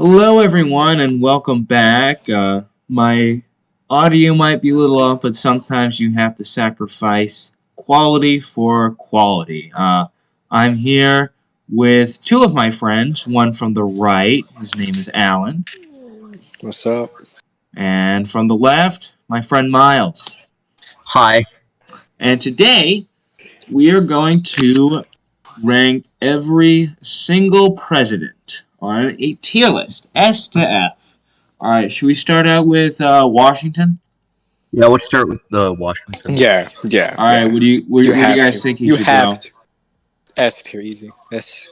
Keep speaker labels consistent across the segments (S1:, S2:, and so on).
S1: Hello, everyone, and welcome back. My audio might be a little off, but sometimes you have to sacrifice quality for quality. I'm here with two of my friends, one from the right, his name is Alan,
S2: What's up?
S1: and from the left, my friend Miles.
S3: Hi.
S1: And today, we are going to rank every single president on a tier list, S to F. All right, should we start out with Washington?
S3: Yeah, let's start with Washington.
S2: Yeah.
S1: All right, where do you guys think he should go?
S2: S tier, easy. S.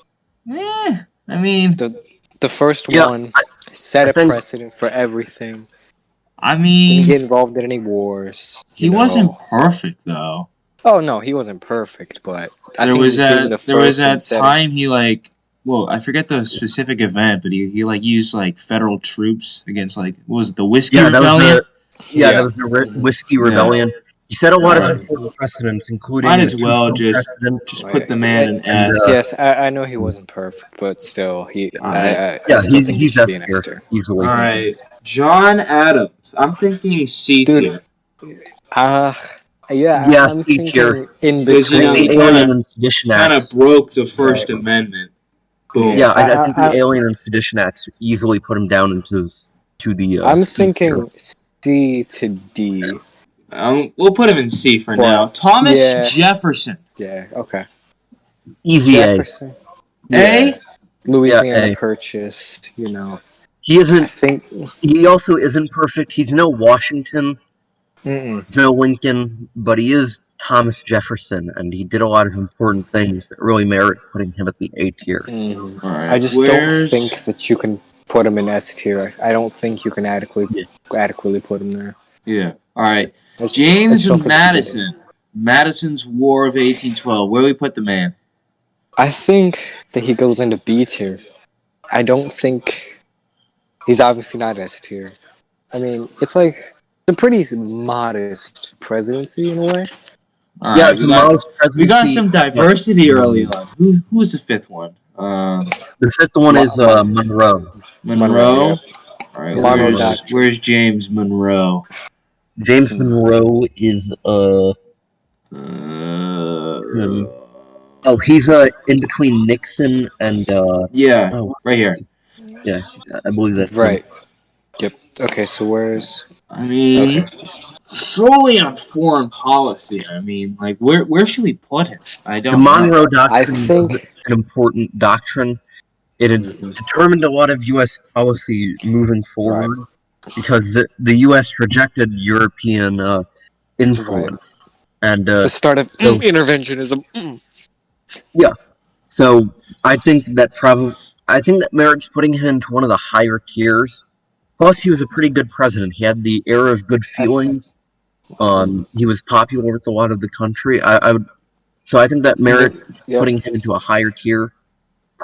S1: I mean,
S2: the first one set a precedent for everything.
S1: I mean,
S2: Didn't get involved in any wars.
S1: He wasn't perfect though.
S2: Oh no, he wasn't perfect, but
S1: there was that time he I forget the specific event, but he used federal troops against what was it, the Whiskey Rebellion?
S3: That was the Whiskey Rebellion. He set a lot of important precedents, including
S1: might as well just put the man in S.
S2: Yes, I know he wasn't perfect, but still he's
S3: easily.
S1: All right, John Adams. I'm thinking C tier.
S2: I'm
S3: C tier.
S2: In between.
S3: The Alien and Sedition Acts
S1: kind of broke the First Amendment. Boom.
S3: Yeah, I think the Alien and Sedition Acts easily put him down into the.
S2: I'm thinking C to D.
S1: We'll put him in C for now. Thomas Jefferson.
S2: Yeah. Okay.
S3: Easy
S2: Jefferson.
S1: A.
S2: Louisiana Purchase.
S3: He isn't. He also isn't perfect. He's no Washington. He's no Lincoln, but he is Thomas Jefferson, and he did a lot of important things that really merit putting him at the A tier.
S1: Right.
S2: I just don't think that you can put him in S tier. I don't think you can adequately put him there.
S1: Yeah. All right. James Madison. Madison's War of 1812. Where do we put the man?
S2: I think that he goes into B tier. I don't think he's obviously not S tier. I mean, it's a pretty modest presidency in a way.
S1: All right, we got some diversity early on. Who's the fifth one?
S3: The fifth one is Monroe.
S1: Monroe? All right, where's James Monroe?
S3: James Monroe is he's in between Nixon and
S1: right here.
S3: Yeah, I believe that's
S2: right. Yep. Okay, so where's
S1: solely on foreign policy. I mean, where should we put him?
S3: The Monroe Doctrine is an important doctrine. It determined a lot of U.S. policy moving forward because the U.S. rejected European influence, and
S2: it's the start of interventionism.
S3: Yeah, so I think that merits putting him into one of the higher tiers. Plus, he was a pretty good president. He had the air of good feelings. He was popular with a lot of the country. I think that merits putting him into a higher tier.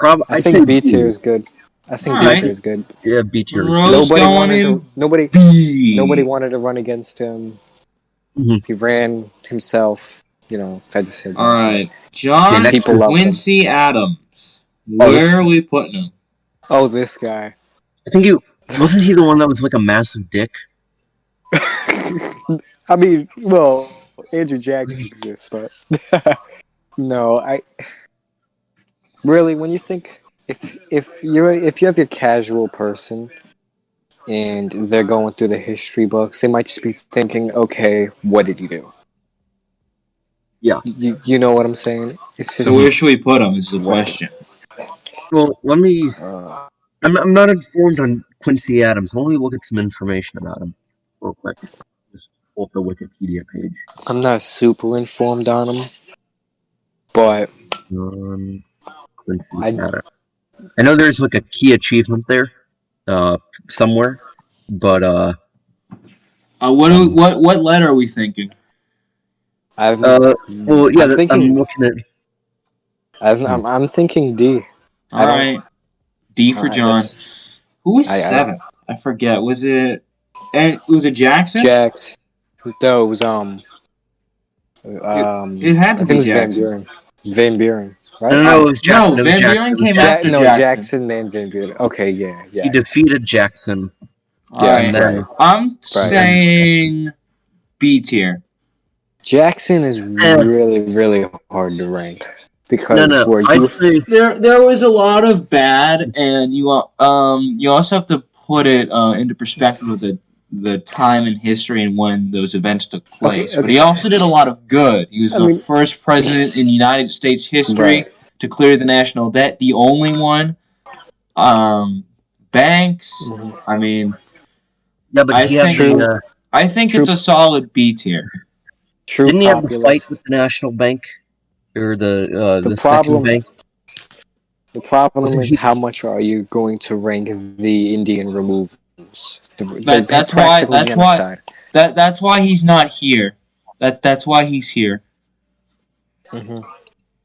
S2: I think B tier is good. I think B tier is good.
S3: Yeah, B tier is
S2: good. Nobody wanted to run against him. He ran himself. Had to say.
S1: All right, John Quincy Adams. Where are we putting him?
S2: Oh, this guy.
S3: I think wasn't he the one that was a massive dick?
S2: I mean, Andrew Jackson exists, but no, really, when you think if you have your casual person and they're going through the history books, they might just be thinking, okay, what did he do?
S3: Yeah,
S2: you know what I'm saying. It's just,
S1: so where should we put him? Is the question.
S3: Well, let me. I'm not informed on Quincy Adams. Let me look at some information about him real quick. Just pull up the Wikipedia page.
S2: I'm not super informed on him, but
S3: Quincy Adams. I know there's a key achievement there, somewhere, but
S1: what letter are we thinking?
S2: I'm
S3: looking at.
S2: I'm thinking D.
S1: All right. D for John. Who was seventh? I forget. Was it Jackson?
S2: No, it was
S1: it had to be Jackson.
S2: Van Buren. right?
S3: No, it was Jackson.
S1: No,
S3: It was
S1: Van
S3: Jackson.
S1: Buren came after
S2: No,
S1: Jackson.
S2: Jackson then Van Buren. Okay, yeah.
S3: He defeated Jackson.
S2: Yeah,
S1: Alright,
S3: then-
S1: I'm saying B tier.
S2: Jackson is really, really hard to rank because
S3: No. I'd say
S1: There was a lot of bad, and you also have to put it into perspective with the time in history and when those events took place.
S2: Okay.
S1: But he also did a lot of good. He was the
S2: mean-
S1: first president in United States history
S2: Right.
S1: to clear the national debt. The only one. Banks.
S2: Mhm.
S1: I mean,
S3: yeah, but he had the.
S1: I think it's a solid B tier.
S2: True
S3: Didn't he have the fight
S2: populist.
S3: with the National Bank or the
S2: problem-
S3: second bank?
S2: The problem is how much are you going to rank the Indian removals?
S1: That's why he's not here. That's why he's here.
S2: Mm-hmm.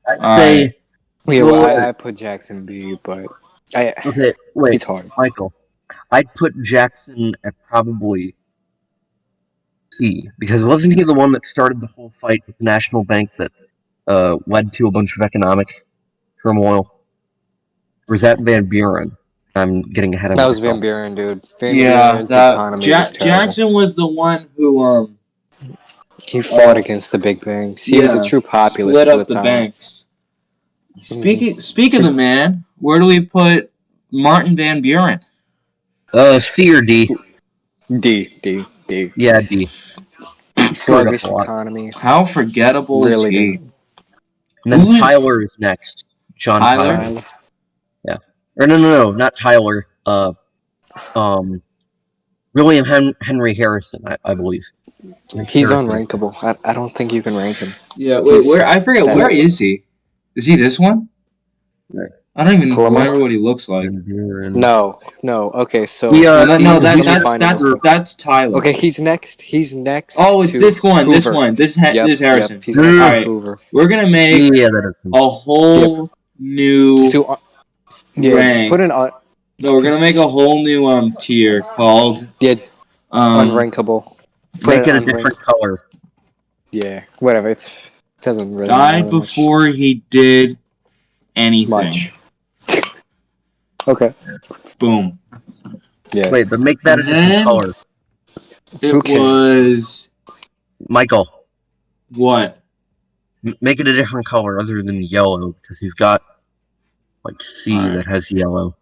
S3: I'd say.
S2: Yeah,
S3: Well,
S2: well, I put Jackson B, but
S3: Okay, wait,
S2: it's hard.
S3: Michael. I'd put Jackson at probably C because wasn't he the one that started the whole fight with the National Bank that led to a bunch of economic turmoil? Or is that Van Buren? I'm getting ahead of
S2: That was
S3: myself.
S2: Van Buren, dude. Van Buren's economy was terrible.
S1: Jackson was the one who
S2: He fought against the big banks. He was a true populist
S1: split
S2: for
S1: up
S2: the time.
S1: banks. Speak of the man, where do we put Martin Van Buren?
S3: C or D?
S2: D.
S3: Yeah, D.
S2: Sluggish
S3: a lot.
S2: economy.
S1: How forgettable
S2: Really
S1: is he?
S2: did.
S3: And then
S1: Who-
S3: Tyler is next. John
S1: Tyler?
S3: Tyler. Or no, not Tyler. William Henry Harrison, I believe.
S2: He's
S3: Harrison.
S2: unrankable. I don't think you can rank him.
S1: Yeah, wait, where? I forget. Where is he? Is he this one?
S3: Right.
S1: I don't even
S2: Plumber?
S1: remember what he looks like.
S2: No. Okay, so
S1: That's Tyler.
S2: okay, he's next.
S1: Oh, it's
S2: to
S1: this one.
S2: Hoover.
S1: This one. This is Harrison.
S2: Yep, he's next to
S1: Alright,
S2: Hoover.
S1: we're gonna make
S3: Yeah, that is him.
S1: a whole new.
S2: So, just
S1: rank.
S2: put an
S1: No, we're gonna make a whole new tier called
S2: unrankable. Put
S3: Make it a
S2: unranked.
S3: different color.
S2: Yeah, whatever. It doesn't really
S1: died
S2: matter
S1: before he did anything.
S2: much. Okay.
S1: Boom.
S2: Yeah.
S3: Wait, but make that a different
S1: Then-
S3: color.
S1: It
S2: Who cares?
S1: was
S3: Michael,
S1: what?
S3: make it a different color other than yellow, because he's got like C
S1: Alright.
S3: that has yellow.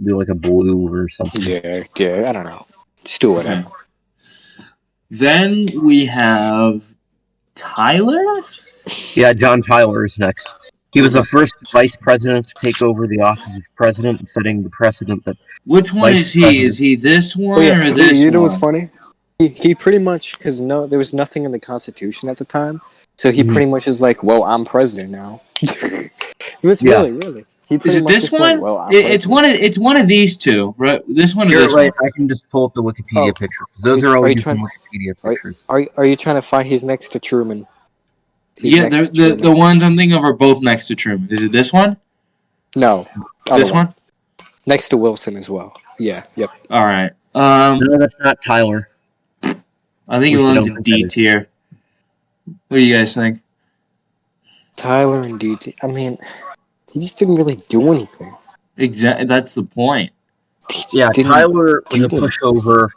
S3: Do like a blue or something.
S2: Yeah. I don't know. Just do whatever.
S1: Okay. Then we have Tyler.
S3: Yeah, John Tyler is next. He was the first vice president to take over the office of president, setting the precedent that.
S1: Which one
S3: Vice
S1: is he?
S3: president.
S1: Is he this one
S2: Oh, yeah.
S1: or this
S2: You know
S1: one?
S2: what's funny? He pretty much because there was nothing in the Constitution at the time, so he
S3: Mhm.
S2: pretty much is like, well, I'm president now. It was
S3: Yeah.
S2: really. He
S1: Is
S2: pretty
S1: it
S2: much
S1: this
S2: just
S1: one?
S2: went, well, I'm
S1: It's
S2: president.
S1: It's one of these two, right? This one or
S3: You're
S1: this
S3: right.
S1: one?
S3: I can just pull up the Wikipedia
S2: Oh.
S3: picture because those are
S2: Are
S3: all
S2: you
S3: using
S2: trying-
S3: Wikipedia pictures.
S2: Are you trying to find? He's next to Truman. He's
S1: Yeah,
S2: next to
S1: the
S2: Truman.
S1: ones I'm thinking of are both next to Truman. Is it this one?
S2: No, other
S1: This one?
S2: next to Wilson as well. Yeah. Yep.
S1: All right.
S3: No, that's not Tyler.
S1: I think it
S3: Which I
S1: belongs
S3: don't
S1: in
S3: think
S1: D
S3: that is.
S1: tier. What do you guys think?
S2: Tyler and DT. I mean, he just didn't really do anything.
S1: Exactly. That's the point.
S2: He just
S3: Yeah,
S2: didn't
S3: Tyler was
S2: do
S3: a pushover,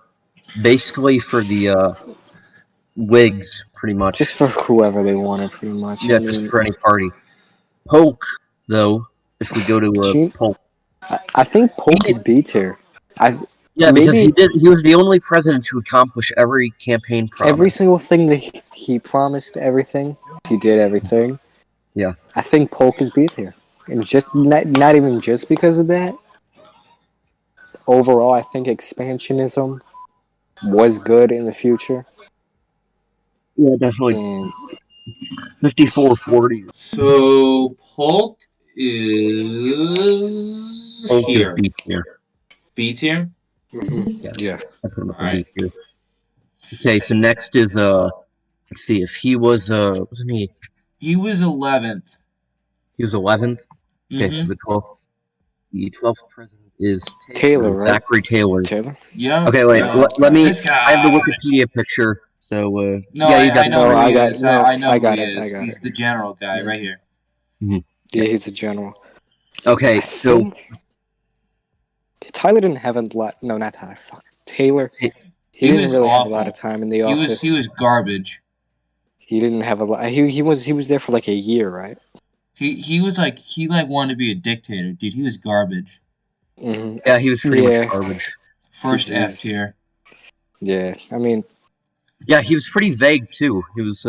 S3: basically for the Whigs, pretty much.
S2: just for whoever they wanted, pretty much.
S3: yeah,
S2: I
S3: just
S2: mean,
S3: for any party. Polk, though, if we go to
S2: Gee.
S3: Polk.
S2: I think Polk is B tier.
S3: Yeah, because
S2: maybe-
S3: he was the only president to accomplish every campaign promise.
S2: Every single thing that he promised, everything he did, everything.
S3: Yeah.
S2: I think Polk is B tier, and just not even just because of that. Overall, I think expansionism was good in the future.
S3: Yeah, definitely.
S2: And
S3: 54-40.
S1: So Polk is
S3: Polk is
S1: here.
S3: B tier.
S1: B tier.
S2: yeah.
S3: I put him up
S1: Alright.
S3: in B tier. Okay, so next is let's see if he was wasn't he?
S1: He was 11th.
S3: He was 11th. Okay,
S1: Mhm.
S3: so the 12th president is
S2: Taylor, right?
S3: Zachary Taylor.
S2: Taylor.
S1: Yeah.
S3: Okay, wait.
S1: Yeah.
S3: Let me.
S1: This guy.
S3: I have the Wikipedia picture. So,
S1: No,
S3: yeah, you got
S1: I know
S2: No,
S1: who
S2: I
S1: he
S2: got
S1: is.
S2: no.
S1: I know
S2: I
S1: who
S2: got
S1: he
S2: it. I
S1: is.
S2: got
S1: He's
S2: it.
S1: the general guy right here.
S2: Yeah, he's a general.
S3: Okay,
S2: I
S3: so
S2: think Tyler didn't have a lot. No, not Tyler. Fuck, Taylor. He
S1: He
S2: didn't
S1: was
S2: really have a lot of
S1: awful.
S2: time in the
S1: He
S2: office.
S1: was garbage.
S2: He didn't have a lot. He was there for like a year, right?
S1: He was like he wanted to be a dictator, dude. He was garbage.
S2: Mm-hmm.
S3: yeah, he was pretty much
S2: Yeah.
S3: garbage.
S1: First F
S2: He's-
S1: tier.
S2: Yeah, I mean,
S3: Yeah, he was pretty vague too. He was,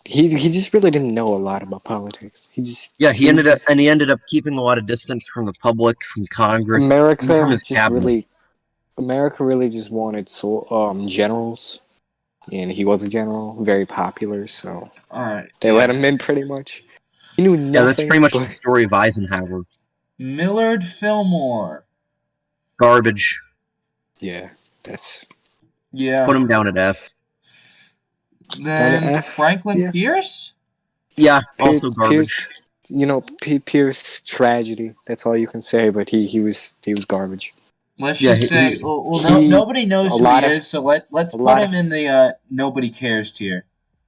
S2: he just really didn't know a lot about politics.
S3: yeah,
S2: He was just,
S3: he ended up keeping a lot of distance from the public, from Congress, even from
S2: America
S3: his
S2: just
S3: cabinet.
S2: really America really just wanted generals, and he was a general, very popular, so
S1: All right.
S2: they let him in pretty much. He knew nothing.
S3: Yeah, that's pretty much the
S2: but
S3: story of Eisenhower.
S1: Millard Fillmore.
S3: Garbage.
S2: yeah, that's
S1: Yeah.
S3: Put him down at F.
S1: Then
S2: F,
S1: Franklin
S2: yeah.
S1: Pierce.
S3: Yeah, also garbage.
S2: Pierce. You know, Pierce tragedy. That's all you can say. But he was garbage.
S1: Let's
S3: Yeah,
S1: just say,
S2: he-
S1: nobody knows
S2: a
S1: who
S2: lot
S1: he
S2: of-
S1: is, so let's
S2: a
S1: put
S2: lot
S1: him
S2: of-
S1: in the nobody cares tier.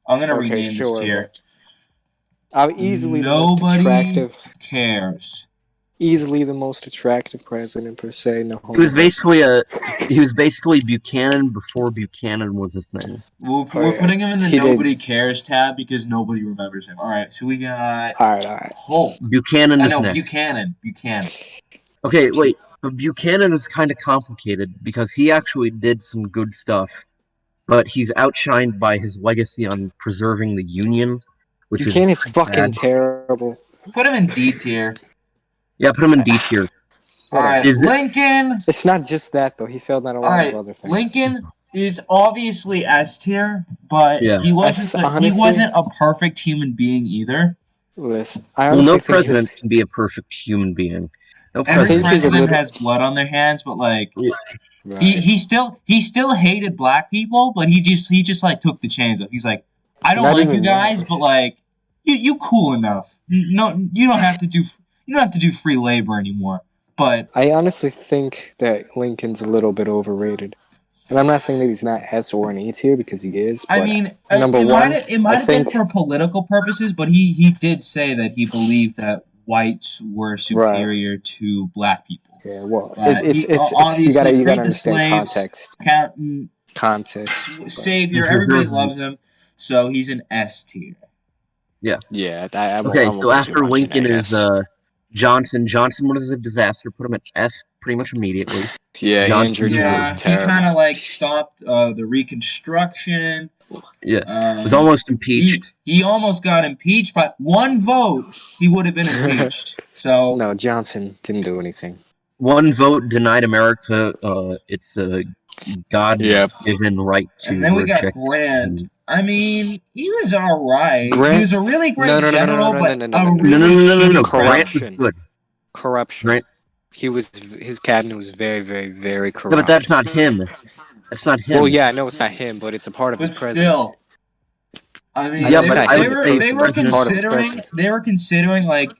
S1: I'm gonna
S2: Okay,
S1: rename
S2: sure,
S1: this tier.
S2: Easily the
S1: Nobody
S2: most attractive.
S1: cares.
S2: Easily the most attractive president per se. No,
S3: He was basically Buchanan before Buchanan was a thing.
S1: We're
S2: yeah.
S1: putting him in the
S2: He did.
S1: nobody cares tab because nobody remembers him. All right, so we got
S2: All right.
S1: Hulk.
S3: Buchanan
S1: I
S3: is
S1: know
S3: next.
S1: Buchanan.
S3: Okay, wait, but Buchanan is kind of complicated because he actually did some good stuff, but he's outshined by his legacy on preserving the Union, which
S2: Buchanan's
S3: is
S2: fucking
S3: bad.
S2: terrible.
S1: Put him in D tier.
S3: Yeah, put him in D tier.
S1: All right,
S3: Is it-
S1: Lincoln.
S2: It's not just that though. He failed on a
S1: All
S2: lot
S1: right,
S2: of other things.
S1: Lincoln is obviously S tier, but
S3: Yeah.
S1: he wasn't he
S2: honestly-
S1: wasn't a perfect human being either.
S2: Listen, I
S3: Well,
S2: honestly
S3: no
S2: think
S3: president
S2: his-
S3: can be a perfect human being. No
S1: Every
S2: think
S3: president.
S2: he's a
S1: president
S2: little-
S1: has blood on their hands, but like
S2: Right.
S1: he still hated black people, but he just like took the chains off. He's like, I don't
S2: Not
S1: like
S2: even
S1: you guys,
S2: that.
S1: but like you cool enough. No, you don't have to do free labor anymore. But
S2: I honestly think that Lincoln's a little bit overrated. And I'm not saying that he's not S or an E tier because he is.
S1: I
S2: But
S1: mean,
S2: number
S1: it
S2: one,
S1: might
S2: I
S1: have been
S2: think-
S1: for political purposes, but he did say that he believed that whites were superior to black people.
S2: yeah, well,
S1: He
S2: it's
S1: obviously
S2: you gotta
S1: freed the
S2: understand
S1: slaves,
S2: context.
S1: Context,
S2: But
S1: savior. Everybody loves him, so he's an S tier.
S2: yeah, I won't
S3: Okay,
S2: go
S3: so
S2: too
S3: after
S2: much
S3: Lincoln
S2: in
S3: is
S2: S.
S3: Johnson. Johnson was a disaster. Put him at F pretty much immediately.
S2: Yeah,
S3: Johnson-
S2: Andrew was
S1: Yeah, he
S2: terrible.
S1: kind of like stopped the Reconstruction.
S3: Yeah, was almost impeached.
S1: He almost got impeached, but one vote he would have been impeached. So
S2: No, Johnson didn't do anything.
S3: One vote denied America its God-given right to
S1: and then we got
S3: reject.
S1: Grant. I mean, he was all right.
S2: Grant-
S1: He was a really great
S2: No,
S1: general, but
S2: no,
S1: a
S2: no,
S1: really
S3: No.
S1: shitty
S3: Grant was
S2: Corruption.
S3: good.
S2: Corruption.
S3: Grant.
S2: His cabinet was very, very, very corrupt.
S3: No, but that's not him. That's not him.
S2: Well, yeah, I know it's not him, but it's a part of his
S1: But
S2: presidency.
S1: still, I mean,
S3: Yeah,
S1: they,
S3: but
S1: were,
S3: I
S1: they,
S3: would
S1: were,
S3: say
S1: they were
S3: president-
S2: part of his
S1: considering
S2: presidency.
S1: they were considering like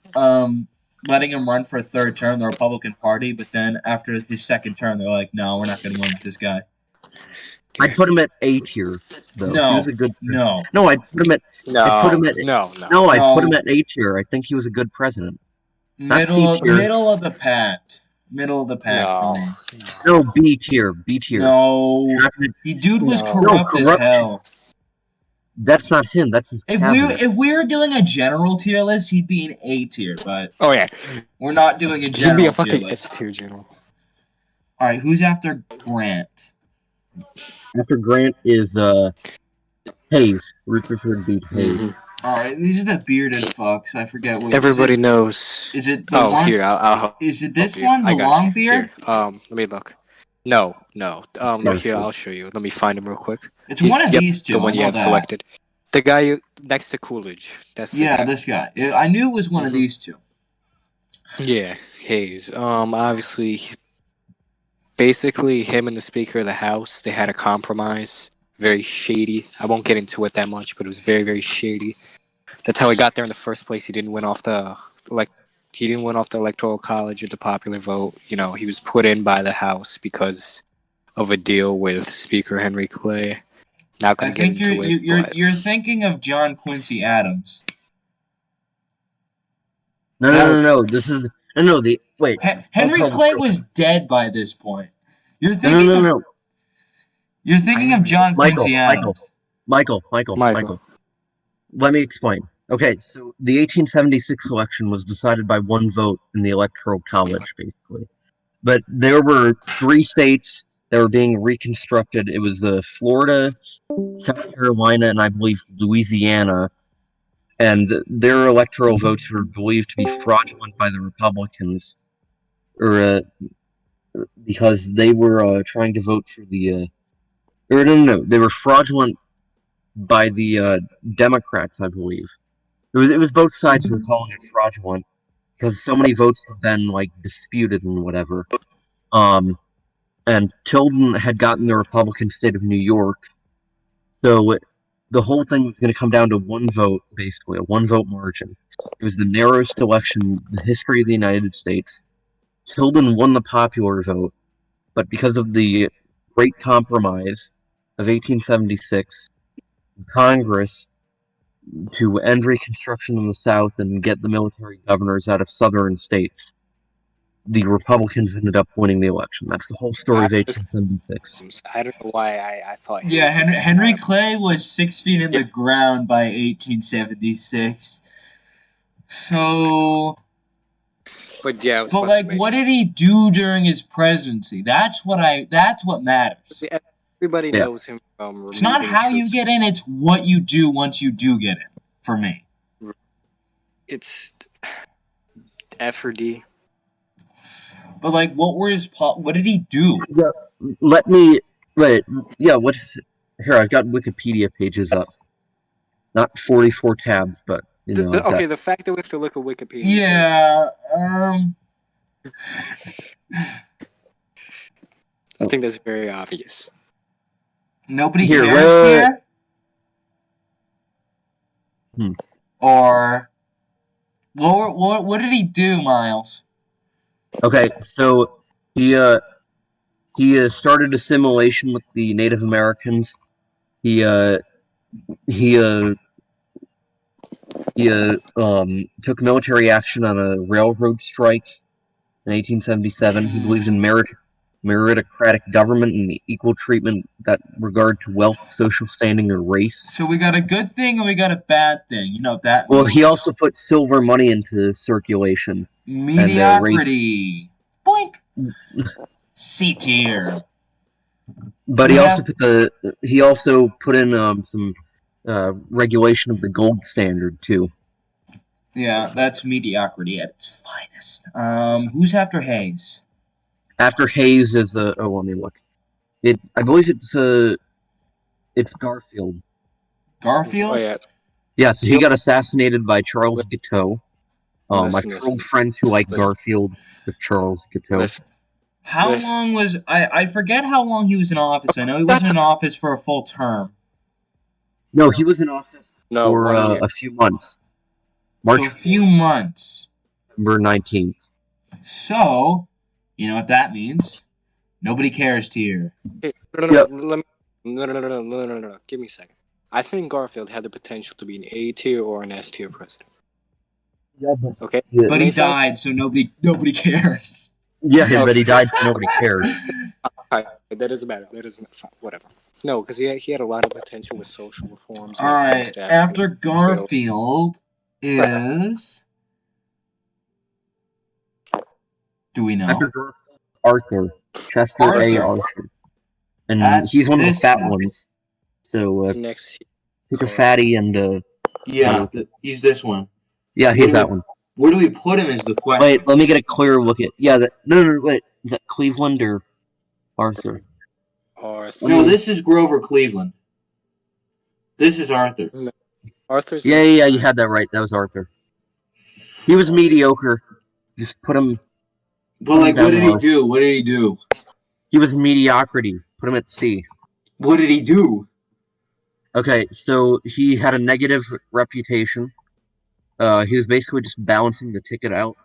S1: letting him run for a third term, the Republican Party, but then after his second term, they're like, no, we're not going to go with this guy.
S3: I'd put him at A tier, though.
S1: No,
S3: He was a good.
S1: no.
S3: No, I'd put him at. I put him at.
S2: no.
S3: No, I'd
S1: No.
S3: put him at A tier. I think he was a good president. Not
S1: Middle
S3: C tier.
S1: of the pack. Middle of the pack for me.
S3: No, B tier. B tier.
S1: No,
S3: You're not gonna-
S1: the dude was
S2: No.
S1: corrupt as
S3: corruption.
S1: hell.
S3: That's not him. That's his cabinet.
S1: If we were doing a general tier list, he'd be an A tier, but
S2: Oh yeah,
S1: we're not doing a
S2: he'd
S1: general
S2: be a
S1: tier
S2: fucking
S1: list.
S2: S tier general.
S1: All right, who's after Grant?
S3: After Grant is Hayes. Rutherford B. Hayes.
S2: Mhm.
S1: All right, these are the bearded fucks. I forget what.
S2: Everybody
S1: is
S2: knows.
S1: it. Is it the
S2: Oh,
S1: one?
S2: here I'll
S1: Is it this
S2: help you.
S1: one,
S2: I
S1: the
S2: got
S1: long
S2: you.
S1: beard?
S2: Here, let me look. No.
S3: No,
S2: Here
S3: sure.
S2: I'll show you. Let me find him real quick.
S1: It's one of
S2: Yep,
S1: these two.
S2: the one
S1: I
S2: you
S1: know
S2: have
S1: that.
S2: selected. The guy next to Coolidge. That's the
S1: Yeah,
S2: guy.
S1: this guy. I knew it was one of
S2: Mhm.
S1: these two.
S2: Yeah, Hayes. Obviously, basically, him and the Speaker of the House, they had a compromise. Very shady. I won't get into it that much, but it was very, very shady. That's how he got there in the first place. He didn't win off the Electoral College or the popular vote. You know, he was put in by the House because of a deal with Speaker Henry Clay. Not gonna
S1: I
S2: get
S1: think
S2: into it, but
S1: you're thinking of John Quincy Adams.
S3: No. This is no. The wait. I'll
S1: Henry
S3: tell the
S1: Clay
S3: story.
S1: was dead by this point. You're
S3: No.
S1: thinking of you're thinking of John
S3: Michael,
S1: Quincy
S3: Michael,
S1: Adams.
S3: Michael. Let me explain. Okay, so the 1876 election was decided by one vote in the Electoral College, basically. But there were 3 states that were being reconstructed. It was Florida, South Carolina, and I believe Louisiana. And their electoral votes were believed to be fraudulent by the Republicans, or because they were trying to vote for the. Or no, they were fraudulent by the Democrats, I believe. It was both sides were calling it fraudulent because so many votes have been like disputed and whatever. And Tilden had gotten the Republican state of New York, so the whole thing was going to come down to one vote, basically a one-vote margin. It was the narrowest election in the history of the United States. Tilden won the popular vote, but because of the Great Compromise of 1876, Congress to end Reconstruction in the South and get the military governors out of southern states, the Republicans ended up winning the election. That's the whole story of 1876.
S2: I don't know why I thought.
S1: Yeah, Henry Clay was 6 feet in the ground by 1876. So,
S2: But yeah,
S1: but like, what did he do during his presidency? That's what matters.
S2: Everybody knows him from.
S1: It's not how you get in; it's what you do once you do get in. For me,
S2: it's F or D.
S1: But like, what did he do?
S3: Yeah, let me wait. Yeah, what's here? I've got Wikipedia pages up, not 44 tabs, but you know.
S2: Okay, the fact that we have to look at Wikipedia.
S1: Yeah.
S2: I think that's very obvious.
S1: Nobody cares here. Or what did he do, Miles?
S3: Okay, so he started assimilation with the Native Americans. He took military action on a railroad strike in 1877. He believed in meritocratic government and equal treatment that regard to wealth, social standing, or race.
S1: So we got a good thing and we got a bad thing. You know what that
S3: Well,
S1: means.
S3: he also put silver money into circulation.
S1: Mediocrity. Boink. C tier.
S3: But he also put in some regulation of the gold standard too.
S1: Yeah, that's mediocrity at its finest. Who's after Hayes?
S3: After Hayes is let me look. I believe it's Garfield.
S1: Garfield?
S2: Oh yeah.
S3: Yeah, so he got assassinated by Charles Guiteau. My old friends who like Garfield with Charles Guiteau.
S1: How long was I forget how long he was in office. I know he wasn't in office for a full term.
S3: No, he was in office for a few months.
S1: A few months.
S3: November 19th.
S1: So, you know what that means? Nobody cares tier.
S2: No. Give me a second. I think Garfield had the potential to be an A tier or an S tier president.
S3: Yeah,
S2: okay.
S3: Yeah.
S1: But he died, so nobody cares.
S3: Yeah, but he died, so nobody cares.
S2: That doesn't matter. Whatever. No, because he had a lot of potential with social reforms.
S1: All right. After Garfield is. Do we know?
S3: After Garfield, Arthur. Chester A. Arthur. And he's one of the fat ones. So
S2: next,
S3: pick a fatty and
S1: he's this one.
S3: Yeah, he's that one.
S1: Where do we put him is the question.
S3: Wait, let me get a clear look at. Yeah, wait. Is that Cleveland or Arthur?
S1: No, this is Grover Cleveland. This is Arthur.
S2: Arthur's.
S3: Yeah, you had that right. That was Arthur. He was mediocre. Just put him.
S1: But like, what did he do? What did he do?
S3: He was mediocrity. Put him at C.
S1: What did he do?
S3: Okay, so he had a negative reputation. He was basically just balancing the ticket out.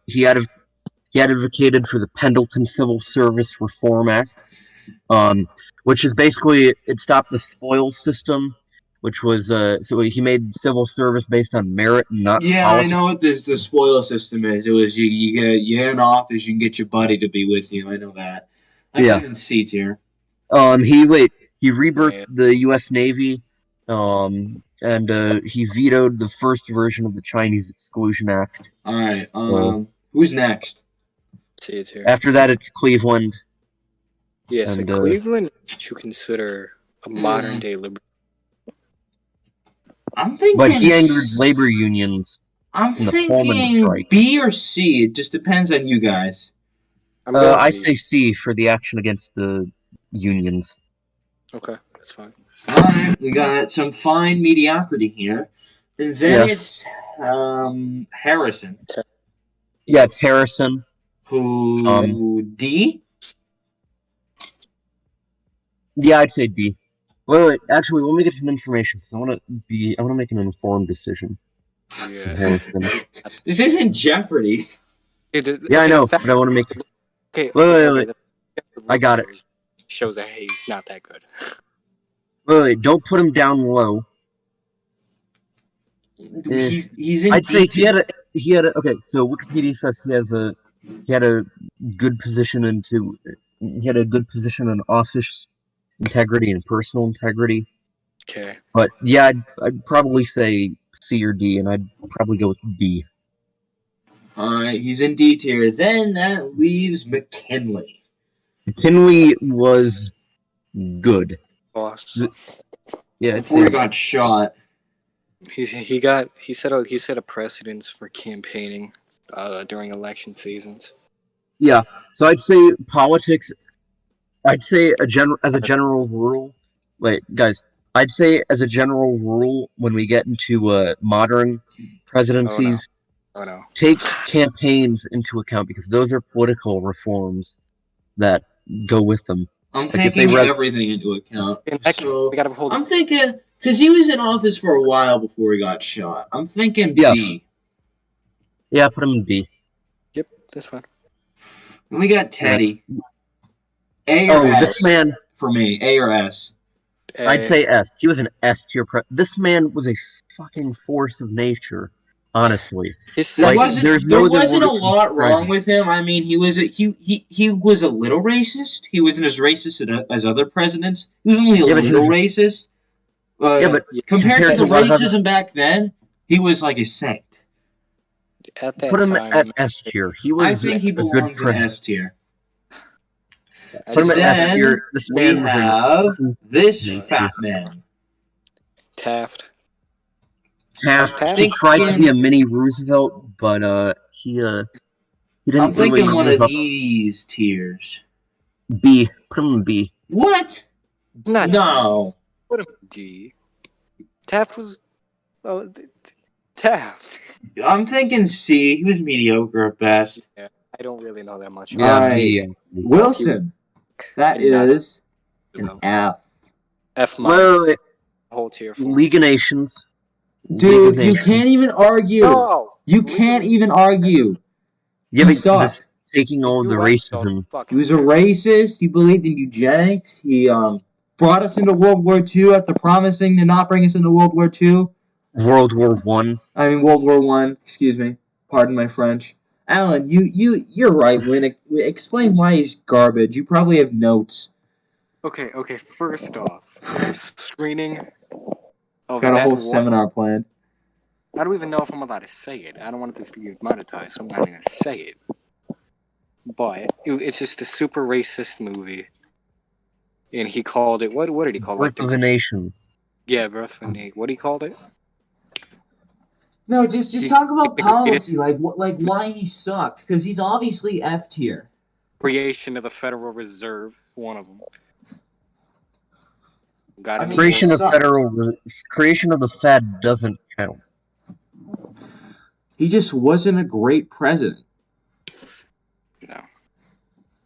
S3: He advocated for the Pendleton Civil Service Reform Act, which is basically it stopped the spoil system, which was so he made civil service based on merit and not
S1: Yeah, I
S3: politics.
S1: know what the spoil system is. It was you get an office, you can get your buddy to be with you. I know that. I
S3: Yeah.
S1: put him in C tier.
S3: He rebirthed the U.S. Navy, and he vetoed the first version of the Chinese Exclusion Act.
S1: All right. Who's next?
S2: C tier.
S3: After that, it's Cleveland.
S2: Yeah, so Cleveland, you consider a modern day liberty.
S1: I'm thinking.
S3: But he angered labor unions.
S1: I'm
S3: in the Pullman
S1: thinking
S3: strike.
S1: B or C. It just depends on you guys.
S3: I say C for the action against the unions.
S2: Okay, that's fine.
S1: Alright, we got some fine mediocrity here. And then it's Harrison.
S3: Yeah, it's Harrison.
S1: Who D?
S3: Yeah, I'd say B. Wait. Actually, let me get some information because I want to make an informed decision.
S2: Yeah.
S1: This isn't Jeopardy.
S3: Yeah, I know, but I want to make.
S2: Okay.
S3: Wait. I got it.
S2: Shows that he's not that good.
S3: Wait, don't put him down low.
S1: He's in.
S3: I'd say he had a. Okay, so Wikipedia says he had a good position in office integrity and personal integrity.
S2: Okay.
S3: But yeah, I'd probably say C or D, and I'd probably go with D.
S1: Alright, he's in D tier. Then that leaves McKinley.
S3: McKinley was good.
S2: Boss.
S3: Yeah,
S1: before he got shot.
S2: He set a precedence for campaigning during election seasons.
S3: Yeah, so I'd say politics. I'd say as a general rule. Wait, guys. I'd say as a general rule, when we get into modern presidencies, take campaigns into account because those are political reforms that go with them.
S1: I'm taking everything into account. I'm thinking, because he was in office for a while before he got shot. I'm thinking B.
S3: Yeah, put him in B.
S2: Yep, that's fine.
S1: And we got Teddy. A or S?
S3: This man
S1: for me. A or S?
S3: I'd say S. He was an S tier. This man was a fucking force of nature. Honestly,
S1: there wasn't a lot wrong with him. I mean, he was a little racist. He wasn't as racist as other presidents. He was only a little racist. But compared to the racism back then, he was like a saint.
S2: At that
S3: Put him
S2: time,
S3: at S tier.
S1: I think he belongs in S tier.
S3: Put him at S tier. This man
S1: we have this fat man.
S2: Taft.
S3: He tried to be a mini Roosevelt, but he didn't.
S1: I'm thinking one of these tiers.
S3: B. Put him in B.
S1: What? No.
S2: Put him in D. Taft was. Taft.
S1: I'm thinking C. He was mediocre at best.
S2: Yeah, I don't really know that much.
S3: Yeah.
S1: Wilson. That is an F.
S2: F minus. Whole tier.
S3: League of Nations.
S1: Dude, you can't even argue. No. You can't even argue.
S3: Yeah, but taking all the racism.
S1: He was a racist. He believed in eugenics. He brought us into World War II after promising to not bring us into World War II.
S3: World War One.
S1: I mean World War One. Excuse me. Pardon my French. Alan, you're right. Explain why he's garbage. You probably have notes.
S2: Okay. First off, screening.
S1: Got a whole seminar planned.
S2: I don't even know if I'm allowed to say it. I don't want this to be monetized, so I'm not going to say it. But it's just a super racist movie. And he called it... What did he call it?
S3: Birth of a Nation.
S2: Yeah, Birth of a Nation. What did he call it?
S1: No, just talk about policy, like why he sucks, because he's obviously F tier.
S2: Creation of the Federal Reserve, one of them.
S3: Creation of the Fed doesn't count.
S1: He just wasn't a great president.
S2: No.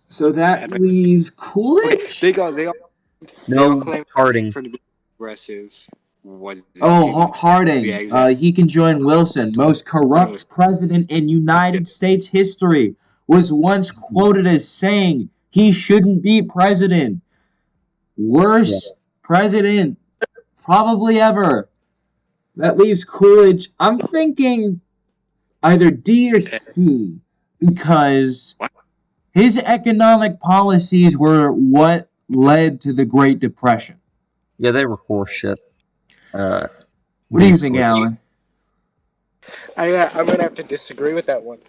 S1: So that leaves Coolidge.
S2: They all claim
S3: Harding.
S2: For the progressive was
S1: Harding.
S2: Yeah, exactly.
S1: He can join Wilson. Most corrupt president in United States history. Was once quoted as saying he shouldn't be president. Worst president probably ever. That leaves Coolidge. I'm thinking either D or C because his economic policies were what led to the Great Depression.
S3: Yeah, they were horseshit.
S1: What do you think, Alan?
S2: I'm gonna have to disagree with that one.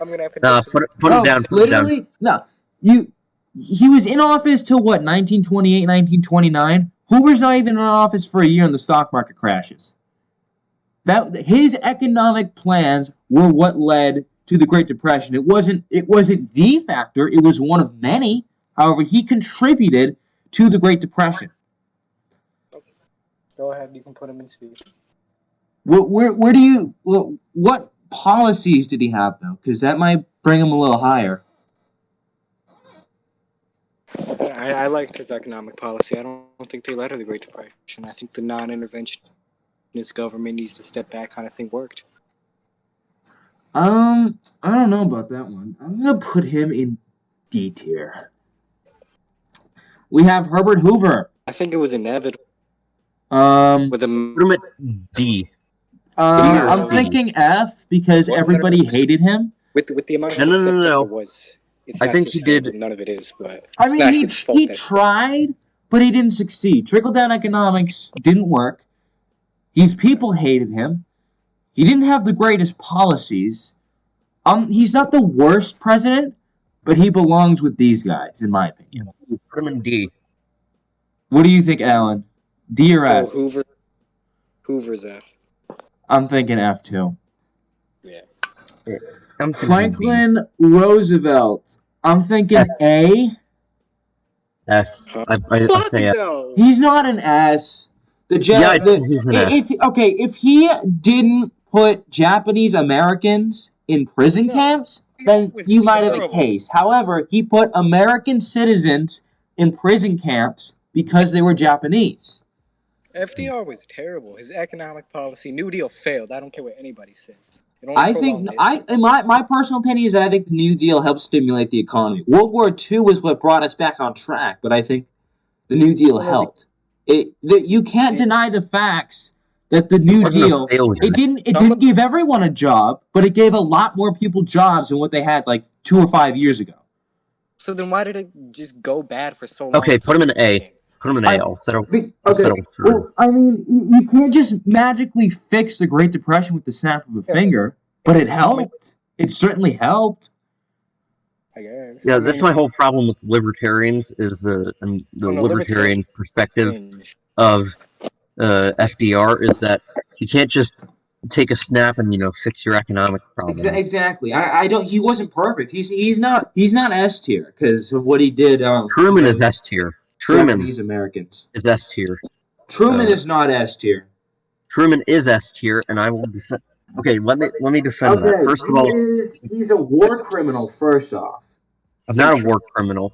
S2: I'm gonna have to disagree.
S3: Put it down.
S1: Literally, no. He was in office till what, 1928, 1929? Hoover's not even in office for a year and the stock market crashes. His economic plans were what led to the Great Depression. It wasn't the factor, it was one of many. However, he contributed to the Great Depression.
S2: Go ahead, you can put him in C.
S1: What policies did he have, though? Because that might bring him a little higher.
S2: I liked his economic policy. I don't think they led to the Great Depression. I think the non-interventionist government needs to step back kind of thing worked.
S1: I don't know about that one. I'm gonna put him in D tier. We have Herbert Hoover.
S2: I think it was inevitable.
S3: Put him at D.
S1: I'm thinking F because everybody hated him.
S2: With the amount of success that there was.
S3: I think he did.
S2: None of it is, but
S1: I mean, he tried, but he didn't succeed. Trickle-down economics didn't work. His people hated him. He didn't have the greatest policies. He's not the worst president, but he belongs with these guys, in my opinion.
S3: Put him in D.
S1: What do you think, Alan? D or F?
S2: Hoover's F.
S1: I'm thinking F too.
S2: Yeah.
S1: Franklin Roosevelt. I'm thinking A.
S3: S. I say F.
S1: He's not an S. He's an S. If he didn't put Japanese Americans in prison camps, then you might have a case. However, he put American citizens in prison camps because they were Japanese.
S2: FDR was terrible. His economic policy, New Deal, failed. I don't care what anybody says.
S1: My personal opinion is that I think the New Deal helped stimulate the economy. World War II was what brought us back on track, but I think the New Deal helped. You can't deny the facts that the New Deal it didn't give everyone a job, but it gave a lot more people jobs than what they had like 2 or 5 years ago.
S2: So then why did it just go bad for so long?
S3: Okay, put him in A. Put him in A. I'll settle through.
S1: Well, I mean, you can't just magically fix the Great Depression with the snap of a finger, but it helped. It certainly helped.
S2: I guess.
S3: Yeah, that's my whole problem with libertarians is the libertarian perspective of FDR is that you can't just take a snap and fix your economic problems.
S1: Exactly. He wasn't perfect. He's not S tier because of what he did.
S3: Truman is S tier.
S1: Japanese Americans
S3: is S tier.
S1: Truman is not S tier.
S3: Truman is S tier, and I will defend. Okay, let me defend that. First of all,
S1: he's a war criminal. First off,
S3: not a war criminal.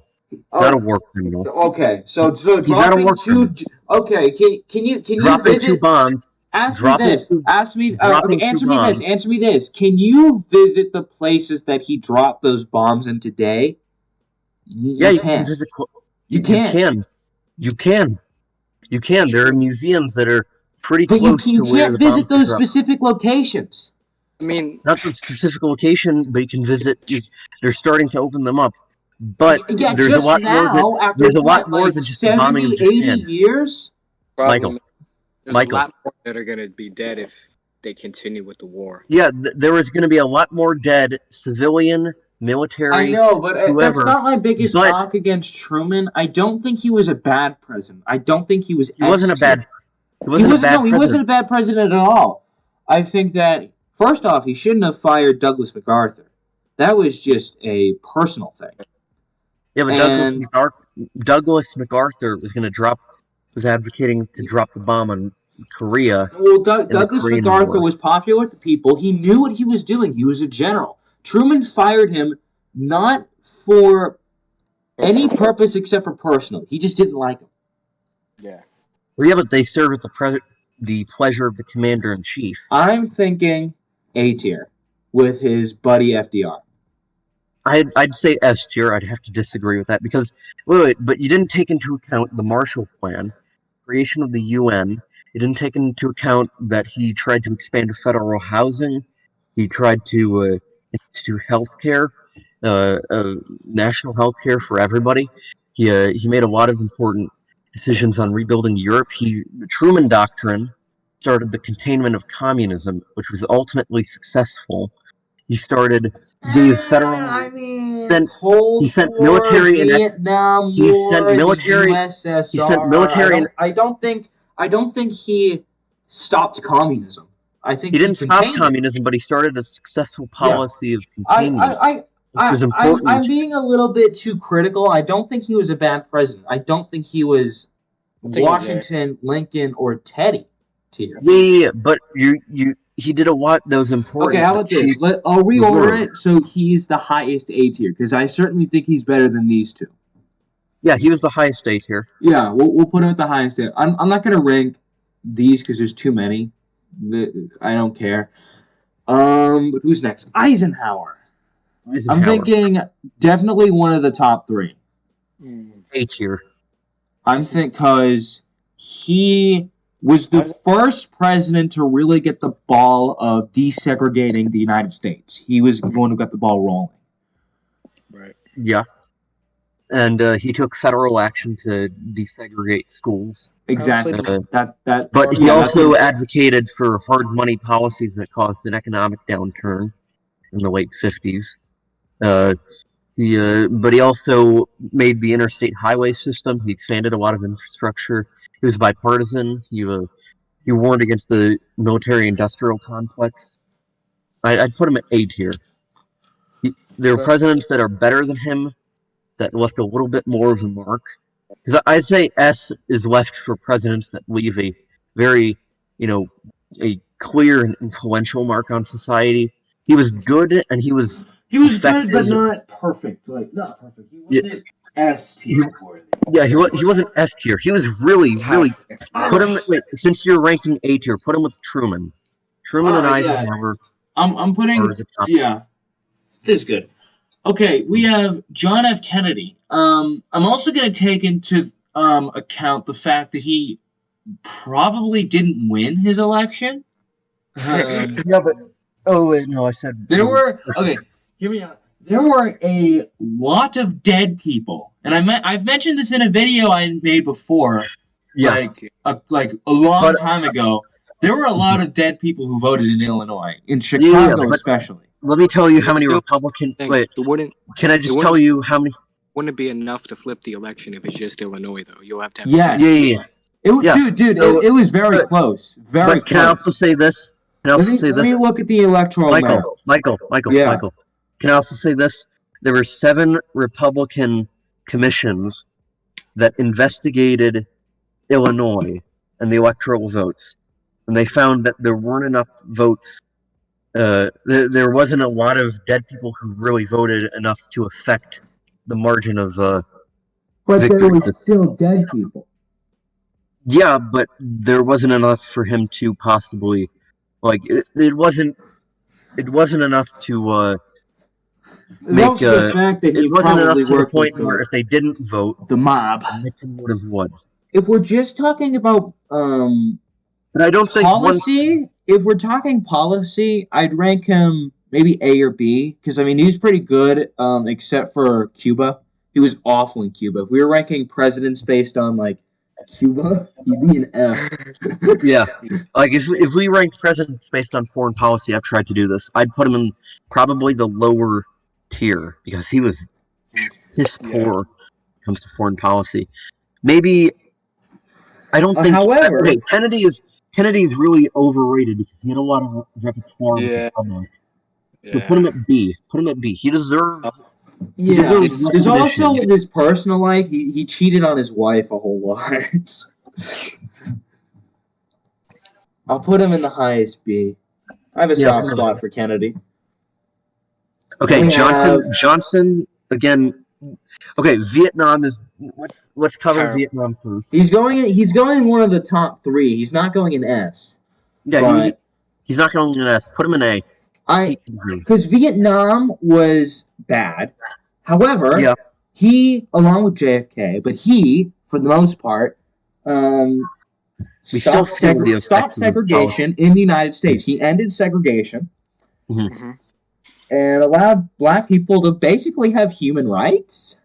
S3: Not a war criminal.
S1: Okay, so
S3: he's not a war criminal.
S1: Okay, can you
S3: dropping
S1: visit?
S3: 2 bombs?
S1: Answer me this. Can you visit the places that he dropped those bombs in today?
S3: Yeah, you can visit. You can. There are museums that are pretty close to where the bombs.
S1: You can't visit those specific locations.
S2: I mean,
S3: not the specific location, but you can visit. They're starting to open them up. But there's a lot more than just 70, 80
S1: years.
S2: Michael, there's a lot more that are going to be dead if they continue with the war.
S3: Yeah, there is going to be a lot more dead civilian, military.
S1: I know, but
S3: whoever.
S1: That's not my biggest knock against Truman. I don't think he was a bad president. I don't think he was.
S3: He wasn't a bad.
S1: He wasn't a bad president at all. I think that first off, he shouldn't have fired Douglas MacArthur. That was just a personal thing.
S3: Yeah, but Douglas MacArthur was advocating to drop the bomb on Korea.
S1: Well, Douglas MacArthur was popular with the people. He knew what he was doing. He was a general. Truman fired him not for any purpose except for personal. He just didn't like him.
S2: Yeah.
S3: Well, yeah, but they serve at the pleasure of the commander-in-chief.
S1: I'm thinking A tier with his buddy FDR.
S3: I'd say S tier. I'd have to disagree with that because but you didn't take into account the Marshall Plan, creation of the UN. You didn't take into account that he tried to expand federal housing. He tried to institute health care, national health care for everybody. He made a lot of important decisions on rebuilding Europe. The Truman Doctrine started the containment of communism, which was ultimately successful. He started the federal.
S1: I mean,
S3: Sent,
S1: Cold
S3: he sent
S1: War,
S3: military and
S1: Vietnam
S3: he
S1: War,
S3: sent military.
S1: the USSR.
S3: He sent military.
S1: I don't think he stopped communism. I think
S3: He didn't stop
S1: contained
S3: communism, but he started a successful policy of
S1: it.
S3: containment, which was important.
S1: I'm being a little bit too critical. I don't think he was a bad president. I don't think he was Washington, Lincoln, or Teddy tier.
S3: Yeah, but he did a lot that was important.
S1: Okay, how about this? I'll reorder it so he's the highest A tier, because I certainly think he's better than these two.
S3: Yeah, he was the highest A tier.
S1: Yeah, we'll put him at the highest tier. I'm not going to rank these because there's too many. I don't care. But who's next? Eisenhower. I'm thinking definitely one of the top three.
S3: A tier.
S1: I'm thinking because he was the first president to really get the ball of desegregating the United States. He was the one who got the ball rolling.
S2: Right.
S3: Yeah. And he took federal action to desegregate schools.
S1: Exactly.
S3: But he also advocated for hard money policies that caused an economic downturn in the late 50s. But he also made the interstate highway system. He expanded a lot of infrastructure. He was bipartisan. He warned against the military-industrial complex. I'd put him at A tier. There are presidents that are better than him that left a little bit more of a mark. Because I'd say S is left for presidents that leave a very, a clear and influential mark on society. He was good, and he was
S1: good, but not perfect. Not perfect. He wasn't S tier worthy.
S3: Yeah, he wasn't S tier. He was really. Put him. Wait, since you're ranking A tier, put him with Truman. Truman and Eisenhower.
S1: I'm putting. Yeah, this is good. Okay, we have John F. Kennedy. I'm also going to take into account the fact that he probably didn't win his election.
S3: Yeah, but wait, no, I said
S1: there were. Okay, hear me out. There were a lot of dead people, and I've mentioned this in a video I made before.
S3: Yeah,
S1: like a long time ago. There were a lot of dead people who voted in Illinois, in Chicago especially.
S3: Let me tell you how many Republicans. Wait, can I just tell you how many?
S4: Wouldn't it be enough to flip the election if it's just Illinois, though? You'll have to have.
S1: Yeah. It was very close. Very close.
S3: Can I also say this?
S1: Let me look at the electoral map.
S3: Michael. Can I also say this? There were 7 Republican commissions that investigated Illinois and the electoral votes, and they found that there weren't enough votes. There wasn't a lot of dead people who really voted enough to affect the margin of
S1: But there were still dead people.
S3: Yeah, but there wasn't enough for him to possibly, it wasn't enough to make.
S1: The fact that he
S3: it wasn't enough to the point
S1: where
S3: if they didn't vote,
S1: the mob,
S3: Nixon would have won.
S1: If we're just talking about
S3: but I don't think
S1: policy. If we're talking policy, I'd rank him maybe A or B because he was pretty good, except for Cuba. He was awful in Cuba. If we were ranking presidents based on Cuba, he'd be an F.
S3: Yeah, if we ranked presidents based on foreign policy, I've tried to do this. I'd put him in probably the lower tier because he was piss poor when it comes to foreign policy. Maybe I don't think.
S1: However,
S3: Kennedy is really overrated because he had a lot of repertoire with the public. So put him at B. He deserves.
S1: There's also this personal life. He cheated on his wife a whole lot. I'll put him in the highest B. I have a soft spot for Kennedy.
S3: Okay, Johnson again. Okay, Vietnam is. Let's cover Vietnam first.
S1: He's going in one of the top 3. He's not going in S.
S3: Yeah, he's not going in S. Put him in A.
S1: Because Vietnam was bad. However,
S3: Yeah.
S1: he, along with JFK, but he, for the most part,
S3: We still feel the effects
S1: stopped
S3: of
S1: segregation in the United States. He ended segregation and allowed black people to basically have human rights.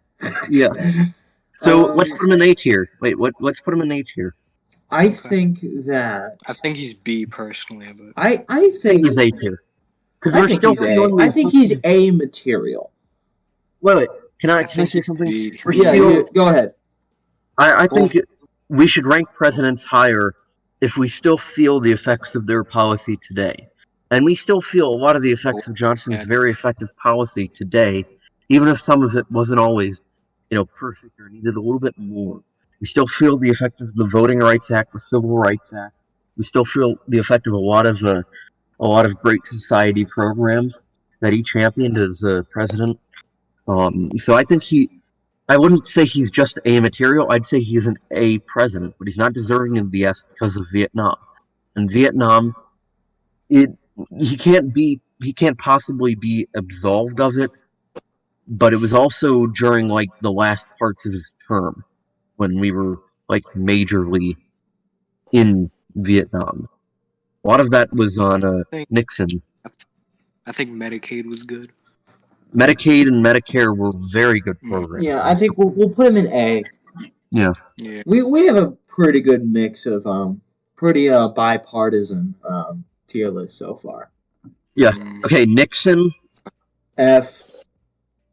S3: Yeah. So let's put him in A tier. Wait, let's put him in A tier.
S1: I think that
S4: I think he's B personally, but
S1: I
S3: I think
S1: think
S3: he's A tier. Because
S1: I
S3: we're
S1: think
S3: still
S1: he's A.
S3: feeling the
S1: I think he's A material.
S3: Wait. Can I
S4: think
S3: say
S4: he's
S3: something?
S4: B.
S3: We're
S1: Yeah,
S3: still.
S1: go ahead.
S3: I think we should rank presidents higher if we still feel the effects of their policy today. And we still feel a lot of the effects of Johnson's very effective policy today, even if some of it wasn't always, perfect or needed a little bit more. We still feel the effect of the Voting Rights Act, the Civil Rights Act. We still feel the effect of a lot of great society programs that he championed as president. So I think I wouldn't say he's just A material. I'd say he's an A president, but he's not deserving of the S because of Vietnam. And Vietnam, he can't possibly be absolved of it. But it was also during the last parts of his term when we were majorly in Vietnam. A lot of that was on Nixon.
S4: I think Medicaid was good.
S3: Medicaid and Medicare were very good programs.
S1: Yeah, I think we'll put him in A.
S3: Yeah.
S1: We have a pretty good mix of pretty bipartisan tier list so far.
S3: Yeah. Okay, Nixon.
S1: F.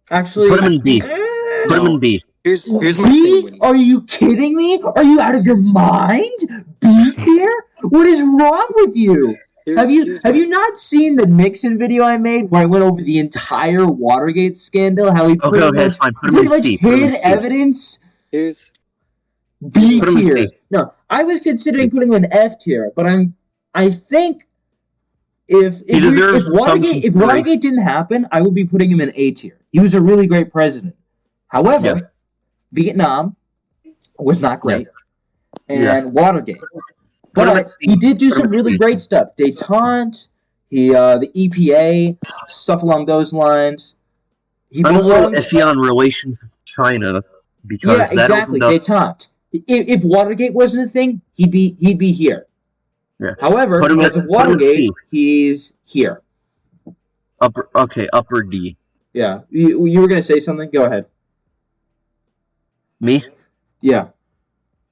S1: Actually,
S3: put him in B. Put him in B.
S4: Here's my
S1: B?
S4: thing.
S1: Are you kidding me? Are you out of your mind? B tier? What is wrong with you? Have you not seen the Nixon video I made where I went over the entire Watergate scandal? How he pretty much hid evidence?
S4: Here's
S1: B tier. No, I was considering putting him in F tier, but I think if Watergate didn't happen, I would be putting him in A tier. He was a really great president. However, Vietnam was not great, and Watergate. But he did do some really great stuff. Détente, the EPA, stuff along those lines.
S3: I'm a little iffy on relations with China because
S1: exactly. Détente. If Watergate wasn't a thing, he'd be here.
S3: Yeah.
S1: However, because of Watergate, he's here.
S3: Upper D.
S1: Yeah. You were gonna say something? Go ahead.
S3: Me?
S1: Yeah.